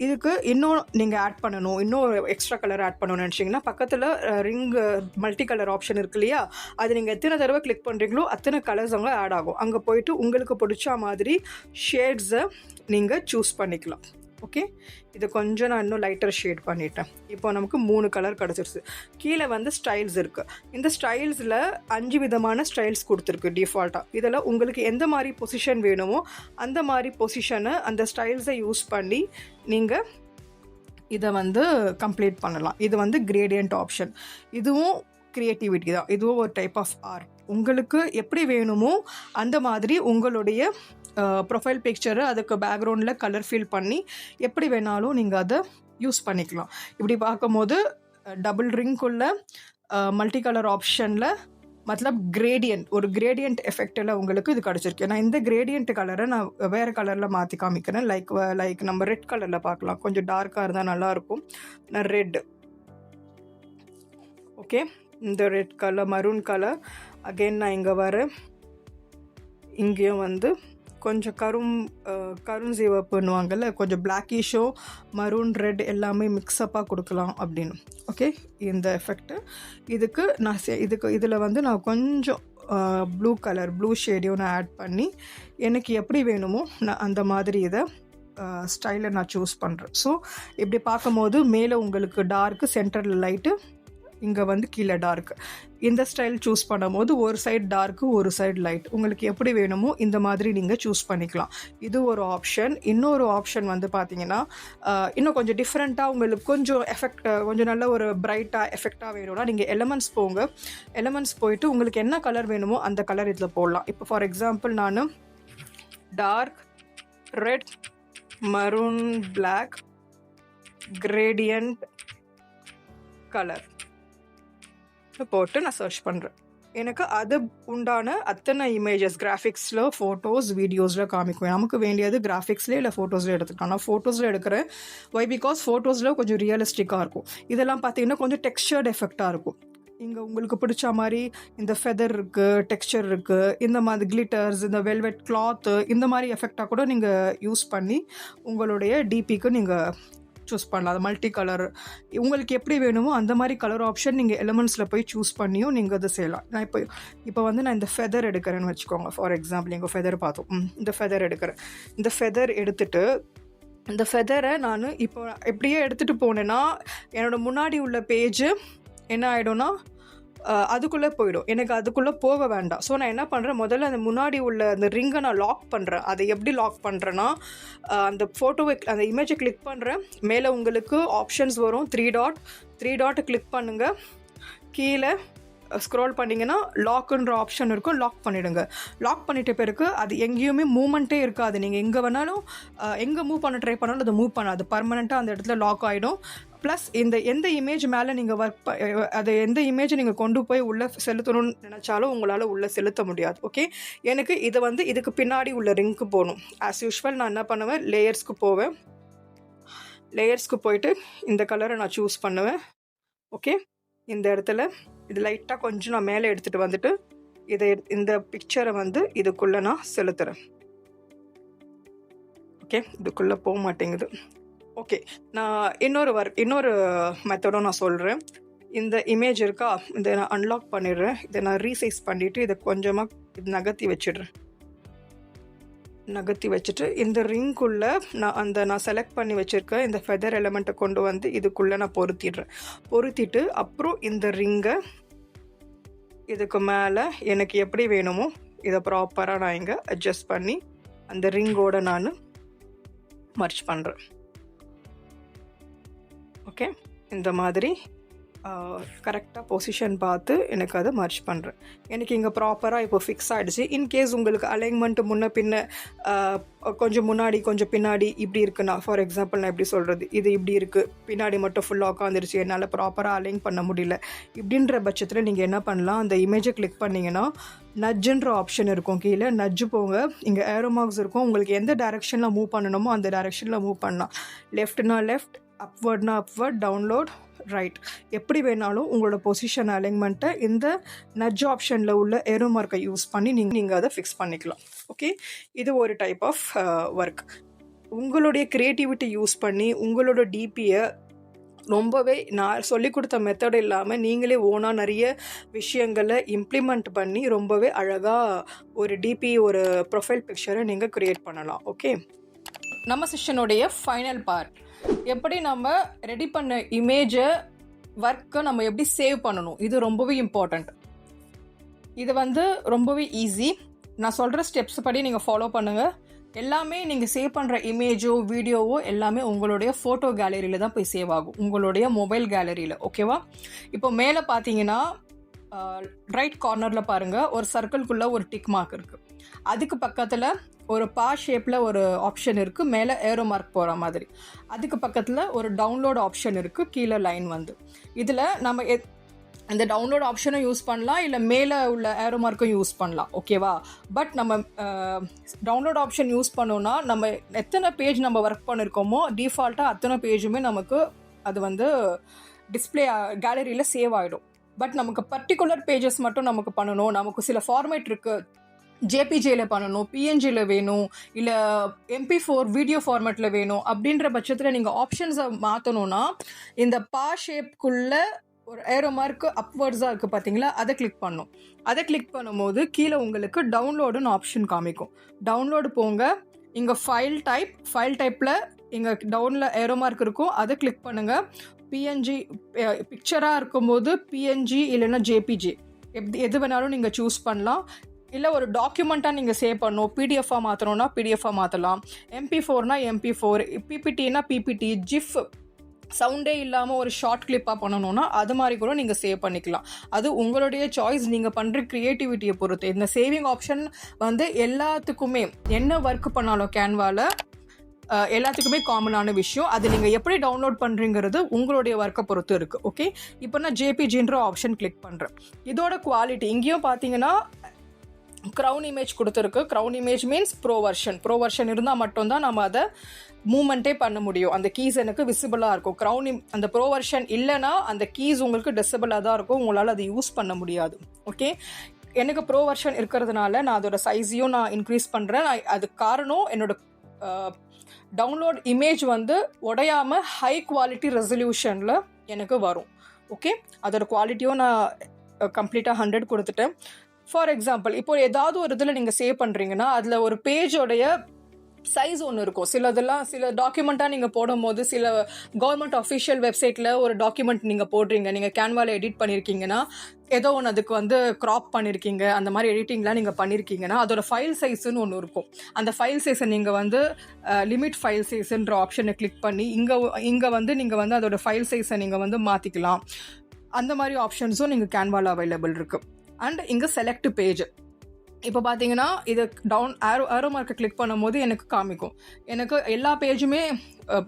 இதுக்கு இன்னும் நீங்கள் ஆட் பண்ணணும், இன்னும் எக்ஸ்ட்ரா கலர் ஆட் பண்ணணும்னு நினச்சிங்கன்னா பக்கத்தில் ரிங் மல்டி கலர் ஆப்ஷன் இருக்கு இல்லையா, அது நீங்கள் எத்தனை தடவை கிளிக் பண்ணுறீங்களோ அத்தனை கலர்ஸ் அங்கே ஆட் ஆகும். அங்கே போயிட்டு உங்களுக்கு பிடிச்ச மாதிரி ஷேட்ஸை நீங்கள் சூஸ் பண்ணிக்கலாம். ஓகே, இது கொஞ்சம் நான் இன்னும் லைட்டர் ஷேட் பண்ணிட்டேன். இப்போ நமக்கு 3 கலர் கிடச்சிருச்சு. கீழே வந்து ஸ்டைல்ஸ் இருக்குது. இந்த ஸ்டைல்ஸில் 5 விதமான ஸ்டைல்ஸ் கொடுத்துருக்கு டிஃபால்ட்டாக. இதில் உங்களுக்கு எந்த மாதிரி பொசிஷன் வேணுமோ அந்த மாதிரி பொசிஷனை அந்த ஸ்டைல்ஸை யூஸ் பண்ணி நீங்கள் இதை வந்து கம்ப்ளீட் பண்ணலாம். இது வந்து கிரேடியன்ட் ஆப்ஷன். இதுவும் க்ரியேட்டிவிட்டி தான். இதுவும் ஒரு டைப் ஆஃப் ஆர்ட். உங்களுக்கு எப்படி வேணுமோ அந்த மாதிரி உங்களுடைய ப்ரொஃபைல் பிக்சரை அதுக்கு பேக்ரவுண்டில் கலர் ஃபில் பண்ணி எப்படி வேணாலும் நீங்கள் அதை யூஸ் பண்ணிக்கலாம். இப்படி பார்க்கும்போது டபுள் ரிங்குள்ள மல்டி கலர் ஆப்ஷனில் மத்தலப் ஒரு கிரேடியன்ட் எஃபெக்டில் உங்களுக்கு இது கிடச்சிருக்கு. நான் இந்த கிரேடியன்ட் கலரை நான் வேறு கலரில் மாற்றி காமிக்கிறேன். லைக் நம்ம ரெட் கலரில் பார்க்கலாம். கொஞ்சம் டார்க்காக இருந்தால் நல்லாயிருக்கும். நான் ரெட், ஓகே, இந்த red colour, maroon colour. Again நான் இங்கே வரேன். இங்கேயும் வந்து கொஞ்சம் கருஞ்சிவப்புன்னுவாங்கல்ல, கொஞ்சம் பிளாக்கிஷோ மரூன் ரெட் எல்லாமே மிக்ஸ்அப்பாக கொடுக்கலாம் அப்படின்னு. ஓகே, இந்த எஃபெக்ட்டு இதுக்கு நான் இதில் வந்து நான் கொஞ்சம் ப்ளூ ஷேடையும் நான் ஆட் பண்ணி எனக்கு எப்படி வேணுமோ நான் அந்த மாதிரி இதை ஸ்டைலை நான் சூஸ் பண்ணுறேன். ஸோ இப்படி பார்க்கும்போது மேலே உங்களுக்கு டார்க்கு, சென்டரில் லைட்டு, இங்கே வந்து கீழே டார்க்கு. இந்த ஸ்டைல் சூஸ் பண்ணும்போது ஒரு சைடு டார்க்கு, ஒரு சைடு லைட், உங்களுக்கு எப்படி வேணுமோ இந்த மாதிரி நீங்கள் சூஸ் பண்ணிக்கலாம். இது ஒரு ஆப்ஷன். இன்னொரு ஆப்ஷன் வந்து பார்த்தீங்கன்னா இன்னும் கொஞ்சம் டிஃப்ரெண்ட்டாக உங்களுக்கு கொஞ்சம் கொஞ்சம் நல்ல ஒரு பிரைட்டாக எஃபெக்டாக வேணும்னா நீங்கள் எலமெண்ட்ஸ் போங்க. எலமெண்ட்ஸ் போயிட்டு உங்களுக்கு என்ன கலர் வேணுமோ அந்த கலர் இதில் போடலாம். இப்போ ஃபார் எக்ஸாம்பிள் நான் dark red, maroon, black, gradient colour போட்டு நான் சர்ச் பண்ணுறேன். எனக்கு அது உண்டான அத்தனை இமேஜஸ் கிராஃபிக்ஸில், ஃபோட்டோஸ், வீடியோஸில் காமிக்கும். நமக்கு வேண்டியது கிராஃபிக்ஸ்லேயே இல்லை ஃபோட்டோஸில் எடுத்துக்கலாம். நான் ஃபோட்டோஸில் எடுக்கிறேன். வை பிகாஸ் ஃபோட்டோஸில் கொஞ்சம் ரியலிஸ்டிக்காக இருக்கும். இதெல்லாம் பார்த்தீங்கன்னா கொஞ்சம் டெக்ஸ்சர்ட் எஃபெக்டாக இருக்கும். இங்கே உங்களுக்கு பிடிச்ச மாதிரி இந்த ஃபெதர் இருக்குது, டெக்ஸ்சர் இருக்குது, இந்த மாதிரி கிளிட்டர்ஸ், இந்த வெல்வெட் கிளாத்து, இந்த மாதிரி எஃபெக்டாக கூட நீங்கள் யூஸ் பண்ணி உங்களுடைய டிபிக்கு நீங்கள் சூஸ் பண்ணலாம். அது மல்டி கலர் உங்களுக்கு எப்படி வேணுமோ அந்த மாதிரி கலர் ஆப்ஷன் நீங்கள் எலிமெண்ட்ஸில் போய் சூஸ் பண்ணியும் நீங்கள் அதை செய்யலாம். நான் இப்போ வந்து நான் இந்த ஃபெதர் எடுக்கிறேன்னு வச்சுக்கோங்க. ஃபார் எக்ஸாம்பிள் இங்கே ஃபெதர் பார்த்தோம். இந்த ஃபெதர் எடுக்கிறேன். இந்த ஃபெதர் எடுத்துகிட்டு இந்த ஃபெதரை நான் இப்போ எப்படியே எடுத்துகிட்டு போனேன்னா என்னோடய முன்னாடி உள்ள பேஜு என்ன ஆகிடும்னா அதுக்குள்ளே போயிடும். எனக்கு அதுக்குள்ளே போக வேண்டாம். ஸோ நான் என்ன பண்ணுறேன், முதல்ல அந்த முன்னாடி உள்ள அந்த ரிங்கை நான் லாக் பண்ணுறேன். அதை எப்படி லாக் பண்ணுறேன்னா அந்த ஃபோட்டோவை அந்த இமேஜை கிளிக் பண்ணுறேன். மேலே உங்களுக்கு ஆப்ஷன்ஸ் வரும். த்ரீ டாட் கிளிக் பண்ணுங்கள். கீழே ஸ்க்ரோல் பண்ணிங்கன்னா லாக்குன்ற ஆப்ஷன் இருக்கும். லாக் பண்ணிவிடுங்க. லாக் பண்ணிட்ட பிறகு அது எங்கேயுமே மூமெண்ட்டே இருக்காது. நீங்கள் எங்கே வேணாலும் எங்கே மூவ் பண்ண ட்ரை பண்ணாலும் அதை மூவ் பண்ணாது. பர்மனெண்ட்டாக அந்த இடத்துல லாக் ஆகிடும். ப்ளஸ் எந்த இமேஜ் மேலே நீங்கள் அதை எந்த இமேஜை நீங்கள் கொண்டு போய் உள்ளே செலுத்தணும்னு நினச்சாலும் உங்களால் உள்ளே செலுத்த முடியாது. ஓகே, எனக்கு இதை வந்து இதுக்கு பின்னாடி உள்ள ரிங்க்கு போகணும். ஆஸ் யூஷுவல் நான் என்ன பண்ணுவேன், லேயர்ஸ்க்கு போவேன். லேயர்ஸ்க்கு போயிட்டு இந்த கலரை நான் சூஸ் பண்ணுவேன். ஓகே, இந்த இடத்துல இது லைட்டாக கொஞ்சம் நான் மேலே எடுத்துகிட்டு வந்துட்டு இந்த பிக்சரை வந்து இதுக்குள்ளே நான் செலுத்துகிறேன். ஓகே, இதுக்குள்ளே போக மாட்டேங்குது. ஓகே, நான் இன்னொரு மெத்தடும் நான் சொல்கிறேன். இந்த இமேஜ் இருக்கா, இதை நான் அன்லாக் பண்ணிடுறேன். இதை நான் ரீசைஸ் பண்ணிவிட்டு இதை கொஞ்சமாக இது நகர்த்தி வச்சுட்டு இந்த ரிங்குள்ளே நான் செலக்ட் பண்ணி வச்சுருக்கேன் இந்த ஃபெதர் எலமெண்ட்டை கொண்டு வந்து இதுக்குள்ளே நான் பொருத்திட்டு அப்புறம் இந்த ரிங்கை இதுக்கு மேலே எனக்கு எப்படி வேணுமோ இதை ப்ராப்பராக நான் இங்கே அட்ஜஸ்ட் பண்ணி அந்த ரிங்கோட நான் மர்ச் பண்ணுறேன். ஓகே, இந்த மாதிரி கரெக்டாக பொசிஷன் பார்த்து எனக்கு அதை மர்ச் பண்ணுறேன். எனக்கு இங்கே ப்ராப்பராக இப்போ ஃபிக்ஸ் ஆகிடுச்சு. இன்கேஸ் உங்களுக்கு அலைன்மெண்ட்டு முன்ன பின்ன கொஞ்சம் முன்னாடி கொஞ்சம் பின்னாடி இப்படி இருக்குன்னா, ஃபார் எக்ஸாம்பிள் நான் எப்படி சொல்கிறது, இது இப்படி இருக்குது, பின்னாடி மட்டும் ஃபுல்லாக உட்காந்துருச்சு, என்னால் ப்ராப்பராக அலைன் பண்ண முடியல, இப்படின்ற பட்சத்தில் நீங்கள் என்ன பண்ணலாம், அந்த இமேஜை கிளிக் பண்ணிங்கன்னா நட்ஜுன்ற ஆப்ஷன் இருக்கும். கீழே நட்ஜு போங்க, இங்கே ஏரோ மார்க்ஸ் இருக்கும். உங்களுக்கு எந்த டைரெக்ஷனில் மூவ் பண்ணணுமோ அந்த டைரெக்ஷனில் மூவ் பண்ணலாம். லெஃப்ட்னா லெஃப்ட், அப்வர்ட்னா அப்வர்ட், டவுன்லோட், ரைட், எப்படி வேணாலும் உங்களோட பொசிஷன் அலைன்மெண்ட்டை இந்த நட்ஜ் ஆப்ஷனில் உள்ள ஏரோ மார்க்கை யூஸ் பண்ணி நீங்கள் அதை ஃபிக்ஸ் பண்ணிக்கலாம். ஓகே, இது ஒரு டைப் ஆஃப் ஒர்க். உங்களுடைய க்ரியேட்டிவிட்டி யூஸ் பண்ணி உங்களோட டிபியை ரொம்பவே நான் சொல்லிக் கொடுத்த மெத்தட் இல்லாமல் நீங்களே ஓனாக நிறைய விஷயங்களை இம்ப்ளிமெண்ட் பண்ணி ரொம்பவே அழகாக ஒரு டிபி, ஒரு ப்ரொஃபைல் பிக்சரை நீங்கள் க்ரியேட் பண்ணலாம். ஓகே, நம்ம செஷனுடைய ஃபைனல் பார்ட், எப்படி நம்ம ரெடி பண்ண இமேஜை ஒர்க்கை நம்ம எப்படி சேவ் பண்ணணும், இது ரொம்பவே இம்பார்ட்டண்ட். இது வந்து ரொம்பவே ஈஸி. நான் சொல்கிற ஸ்டெப்ஸ் படி நீங்கள் ஃபாலோ பண்ணுங்கள். எல்லாமே நீங்கள் சேவ் பண்ணுற இமேஜோ வீடியோவோ எல்லாமே உங்களுடைய ஃபோட்டோ கேலரியில் தான் போய் சேவ் ஆகும், உங்களுடைய மொபைல் கேலரியில். ஓகேவா? இப்போ மேலே பார்த்தீங்கன்னா ரைட் கார்னரில் பாருங்கள், ஒரு சர்க்கிள்குள்ளே ஒரு டிக் மார்க் இருக்குது. அதுக்கு பக்கத்தில் ஒரு ஷேப்பில் ஒரு ஆப்ஷன் இருக்குது, மேலே ஏரோ மார்க் போகிற மாதிரி. அதுக்கு பக்கத்தில் ஒரு டவுன்லோட் ஆப்ஷன் இருக்குது, கீழே லைன் வந்து. இதில் நம்ம இந்த டவுன்லோட் ஆப்ஷனும் யூஸ் பண்ணலாம், இல்லை மேலே உள்ள ஏரோ மார்க்கும் யூஸ் பண்ணலாம். ஓகேவா? பட் நம்ம டவுன்லோட் ஆப்ஷன் யூஸ் பண்ணோன்னா நம்ம எத்தனை பேஜ் நம்ம ஒர்க் பண்ணியிருக்கோமோ டிஃபால்ட்டாக அத்தனை பேஜுமே நமக்கு அது வந்து டிஸ்பிளே கேலரியில் சேவ் ஆகிடும். பட் நமக்கு பர்டிகுலர் பேஜஸ் மட்டும் நமக்கு பண்ணணும், நமக்கு சில ஃபார்மேட் இருக்குது, ஜேபிஜேயில் பண்ணணும், பிஎன்ஜியில் வேணும், இல்லை MP4 வீடியோ ஃபார்மேட்டில் வேணும் அப்படின்ற பட்சத்தில் நீங்கள் ஆப்ஷன்ஸை மாற்றணுன்னா இந்த ஷேப்குள்ளே ஒரு ஏரோ மார்க்கு அப்வர்ட்ஸாக இருக்குது பார்த்தீங்களா, அதை கிளிக் பண்ணணும். அதை கிளிக் பண்ணும்போது கீழே உங்களுக்கு டவுன்லோடுன்னு ஆப்ஷன் காமிக்கும். டவுன்லோடு போங்க, இங்கே ஃபைல் டைப்பில் இங்கே டவுனில் ஏரோ மார்க் இருக்கும், அதை கிளிக் பண்ணுங்கள். பிஎன்ஜி பிக்சராக இருக்கும்போது பிஎன்ஜி இல்லைன்னா ஜேபிஜே எது வேணாலும் நீங்கள் சூஸ் பண்ணலாம். இல்லை ஒரு டாக்குமெண்ட்டாக நீங்கள் சேவ் பண்ணணும், பிடிஎஃபாக மாற்றணுன்னா பிடிஎஃபாக மாற்றலாம், MP4னா MP4, பிபிடினா பிபிடி, ஜிஃப் சவுண்டே இல்லாமல் ஒரு ஷார்ட் கிளிப்பாக பண்ணணுன்னா அது மாதிரி கூட நீங்கள் சேவ் பண்ணிக்கலாம். அது உங்களுடைய சாய்ஸ், நீங்கள் பண்ணுற க்ரியேட்டிவிட்டியை பொறுத்து. இந்த சேவிங் ஆப்ஷன் வந்து எல்லாத்துக்குமே என்ன ஒர்க் பண்ணாலும் கேன்வாவில் எல்லாத்துக்குமே காமனான விஷயம். அது நீங்கள் எப்படி டவுன்லோட் பண்ணுறீங்கிறது உங்களுடைய ஒர்க்கை பொறுத்து இருக்குது. ஓகே, இப்போ நான் ஜேபிஜின்ற ஆப்ஷன் கிளிக் பண்ணுறேன். இதோட குவாலிட்டி இங்கேயும் பார்த்தீங்கன்னா க்ரௌன் இமேஜ் கொடுத்துருக்கு. Crown image means bro version இருந்தால் மட்டும்தான் நம்ம அதை மூமெண்ட்டே பண்ண முடியும். அந்த கீஸ் எனக்கு விசிபிளாக இருக்கும். அந்த ப்ரோ வெர்ஷன் இல்லைன்னா அந்த கீஸ் உங்களுக்கு டிசபிளாக தான் இருக்கும், உங்களால் அதை யூஸ் பண்ண முடியாது. ஓகே, எனக்கு ப்ரோ வெர்ஷன் இருக்கிறதுனால நான் அதோட சைஸையும் நான் இன்க்ரீஸ் பண்ணுறேன். அதுக்கு காரணம் என்னோட டவுன்லோட் இமேஜ் வந்து உடையாமல் ஹை குவாலிட்டி ரெசல்யூஷனில் எனக்கு வரும். ஓகே, அதோட குவாலிட்டியும் நான் கம்ப்ளீட்டாக 100 கொடுத்துட்டேன். ஃபார் எக்ஸாம்பிள், இப்போ ஏதாவது ஒரு இதில் நீங்கள் சேவ் பண்ணுறீங்கன்னா அதில் ஒரு பேஜோடைய சைஸ் ஒன்று இருக்கும். சில டாக்குமெண்ட்டாக நீங்கள் போடும்போது, சில கவர்மெண்ட் அஃபிஷியல் வெப்சைட்டில் ஒரு டாக்குமெண்ட் நீங்கள் போடுறீங்க, நீங்கள் கேன்வாவில் எடிட் பண்ணியிருக்கீங்கன்னா, ஏதோ ஒன்று அதுக்கு வந்து க்ராப் பண்ணியிருக்கீங்க, அந்த மாதிரி எடிட்டிங்லாம் நீங்கள் பண்ணியிருக்கீங்கன்னா அதோட ஃபைல் சைஸுன்னு ஒன்று இருக்கும். அந்த ஃபைல் சைஸை நீங்கள் வந்து லிமிட் ஃபைல் சைஸுன்ற ஆப்ஷனை கிளிக் பண்ணி இங்கே வந்து நீங்கள் வந்து அதோட ஃபைல் சைஸை நீங்கள் வந்து மாற்றிக்கலாம். அந்த மாதிரி ஆப்ஷன்ஸும் நீங்கள் கேன்வாவில் அவைலபிள் இருக்குது. அண்ட் இங்கே செலக்ட் பேஜ், இப்போ பார்த்தீங்கன்னா இது ஆரோ மார்க்கை கிளிக் பண்ணும்போது எனக்கு காமிக்கும். எனக்கு எல்லா பேஜுமே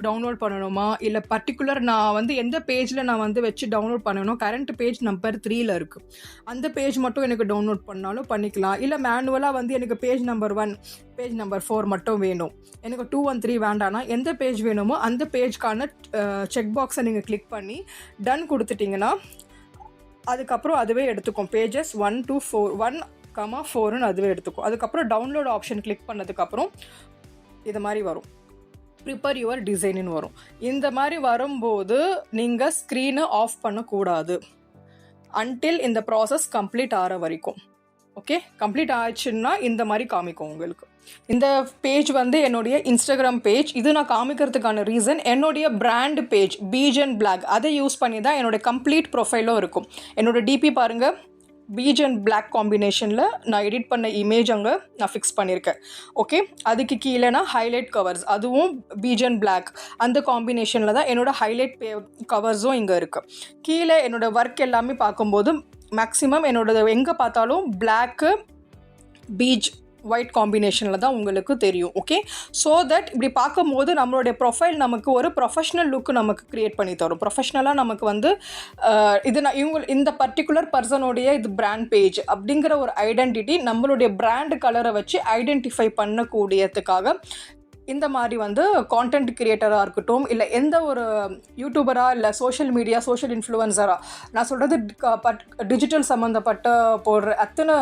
டவுன்லோட் பண்ணணுமா, இல்லை பர்டிகுலர் நான் வந்து எந்த பேஜில் நான் வந்து வச்சு டவுன்லோட் பண்ணணும், கரண்ட் பேஜ் நம்பர் 3 இருக்குது, அந்த பேஜ் மட்டும் எனக்கு டவுன்லோட் பண்ணாலும் பண்ணிக்கலாம். இல்லை மேனுவலாக வந்து எனக்கு பேஜ் நம்பர் 1, பேஜ் நம்பர் 4 மட்டும் வேணும், எனக்கு 2 and 3 வேண்டாம்னா எந்த பேஜ் வேணுமோ அந்த பேஜ்க்கான செக் பாக்ஸை நீங்கள் கிளிக் பண்ணி டன் கொடுத்துட்டிங்கன்னா அதுக்கப்புறம் அதுவே எடுத்துக்கும். பேஜஸ் 1 to 4 அதுவே எடுத்துக்கும். அதுக்கப்புறம் டவுன்லோட் ஆப்ஷன் கிளிக் பண்ணதுக்கப்புறம் இது மாதிரி வரும், ப்ரிப்பேர் யுவர் டிசைன்னு வரும். இந்த மாதிரி வரும்போது நீங்கள் ஸ்க்ரீனை ஆஃப் பண்ணக்கூடாது அன்டில் இந்த ப்ராசஸ் கம்ப்ளீட் ஆகிற வரைக்கும். ஓகே, கம்ப்ளீட் ஆயிடுச்சுன்னா இந்த மாதிரி காமிக்கும் உங்களுக்கு. இந்த பேஜ் வந்து என்னுடைய இன்ஸ்டாகிராம் பேஜ். இது நான் காமிக்கிறதுக்கான ரீசன் என்னுடைய பிராண்ட் பேஜ் பீஜன் பிளாக், அதை யூஸ் பண்ணி தான் என்னோடய கம்ப்ளீட் ப்ரொஃபைலும் இருக்கும். என்னோடய டிபி பாருங்கள், பீஜன் பிளாக் காம்பினேஷனில் நான் எடிட் பண்ண இமேஜ் அங்கே நான் ஃபிக்ஸ் பண்ணியிருக்கேன். ஓகே, அதுக்கு கீழேனா ஹைலைட் கவர்ஸ், அதுவும் பீஜன் பிளாக் அந்த காம்பினேஷனில் தான் என்னோடய ஹைலைட் கவர்ஸும் இங்கே இருக்குது. கீழே என்னோடய ஒர்க் எல்லாமே பார்க்கும்போது மேக்ஸிமம் என்னோடது எங்கே பார்த்தாலும் பிளாக்கு பீச் ஒயிட் காம்பினேஷனில் தான் உங்களுக்கு தெரியும். ஓகே, ஸோ தட் இப்படி பார்க்கும்போது நம்மளுடைய ப்ரொஃபைல் நமக்கு ஒரு ப்ரொஃபஷ்னல் லுக்கு நமக்கு க்ரியேட் பண்ணி தரும். ப்ரொஃபஷ்னலாக நமக்கு வந்து இது நான் இந்த பர்டிகுலர் பர்சனுடைய இது பிராண்ட் பேஜ் அப்படிங்கிற ஒரு ஐடென்டிட்டி நம்மளுடைய பிராண்ட் கலரை வச்சு ஐடென்டிஃபை பண்ணக்கூடியதுக்காக இந்த மாதிரி வந்து கான்டென்ட் கிரியேட்டராக இருக்கட்டும், இல்லை எந்த ஒரு யூடியூபராக, இல்லை சோஷியல் இன்ஃப்ளூயன்சராக, நான் சொல்கிறது டிஜிட்டல் சம்மந்தப்பட்ட போடுற அத்தனை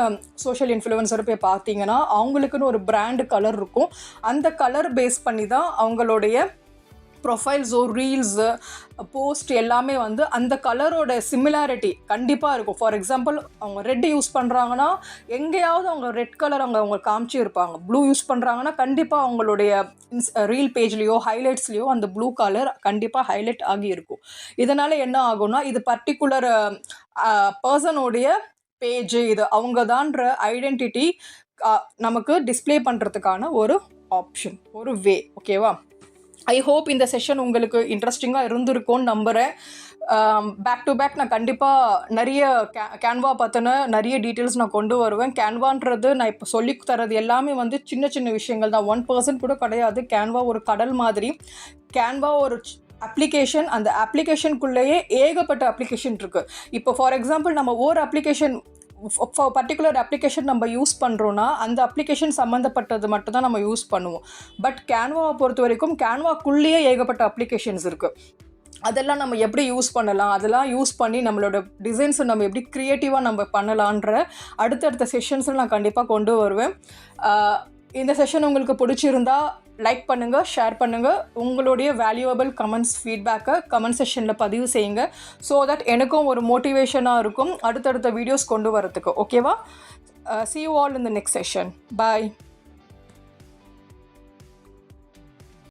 சோஷியல் இன்ஃப்ளூயன்சரை போய் பார்த்தீங்கன்னா அவங்களுக்குன்னு ஒரு பிராண்ட் கலர் இருக்கும். அந்த கலர் பேஸ் பண்ணி தான் அவங்களுடைய ப்ரொஃபைல்ஸோ ரீல்ஸு போஸ்ட் எல்லாமே வந்து அந்த கலரோட சிமிலாரிட்டி கண்டிப்பாக இருக்கும். ஃபார் எக்ஸாம்பிள், அவங்க ரெட் யூஸ் பண்ணுறாங்கன்னா எங்கேயாவது அவங்க ரெட் கலர் அவங்க காமிச்சு இருப்பாங்க. ப்ளூ யூஸ் பண்ணுறாங்கன்னா கண்டிப்பாக அவங்களுடைய ரீல் பேஜ்லேயோ ஹைலைட்ஸ்லேயோ அந்த ப்ளூ கலர் கண்டிப்பாக ஹைலைட் ஆகி இருக்கும். இதனால் என்ன ஆகும்னா இது பர்டிகுலர் பர்சனோடைய பேஜ், இது அவங்க தான்ற ஐடென்டிட்டி நமக்கு டிஸ்பிளே பண்ணுறதுக்கான ஒரு ஆப்ஷன், ஒரு வே. ஓகேவா? ஐ ஹோப் இந்த செஷன் உங்களுக்கு இன்ட்ரெஸ்டிங்காக இருந்திருக்கும்னு நம்புகிறேன். பேக் டு பேக் நான் கண்டிப்பாக நிறைய கேன்வா பற்றின நிறைய டீட்டெயில்ஸ் நான் கொண்டு வருவேன். கேன்வான்றது நான் இப்போ சொல்லி தரது எல்லாமே வந்து சின்ன சின்ன விஷயங்கள் தான், 1% கூட கிடையாது. கேன்வா ஒரு கடல் மாதிரி. கேன்வா ஒரு அப்ளிகேஷன், அந்த அப்ளிகேஷனுக்குள்ளேயே ஏகப்பட்ட அப்ளிகேஷன் இருக்குது. இப்போ ஃபார் எக்ஸாம்பிள் நம்ம ஒரு அப்ளிகேஷன் பர்டிகுலர் அப்ளிகேஷன் நம்ம யூஸ் பண்ணுறோன்னா அந்த அப்ளிகேஷன் சம்மந்தப்பட்டது மட்டும் தான் நம்ம யூஸ் பண்ணுவோம். பட் கேன்வாவை பொறுத்த வரைக்கும் கேன்வாக்குள்ளேயே ஏகப்பட்ட அப்ளிகேஷன்ஸ் இருக்குது. அதெல்லாம் நம்ம எப்படி யூஸ் பண்ணலாம், அதெல்லாம் யூஸ் பண்ணி நம்மளோட டிசைன்ஸை நம்ம எப்படி க்ரியேட்டிவாக நம்ம பண்ணலான்ற அடுத்தடுத்த செஷன்ஸில் நான் கண்டிப்பாக கொண்டு வருவேன். இந்த செஷன் உங்களுக்கு பிடிச்சிருந்தா லைக் பண்ணுங்கள், ஷேர் பண்ணுங்கள். உங்களுடைய வேல்யூவபிள் கமெண்ட்ஸ், ஃபீட்பேக்கை கமெண்ட் செஷனில் பதிவு செய்யுங்க. ஸோ தட் எனக்கும் ஒரு மோட்டிவேஷனாக இருக்கும் அடுத்தடுத்த வீடியோஸ் கொண்டு வரதுக்கு. ஓகேவா? See you all in the next session. Bye.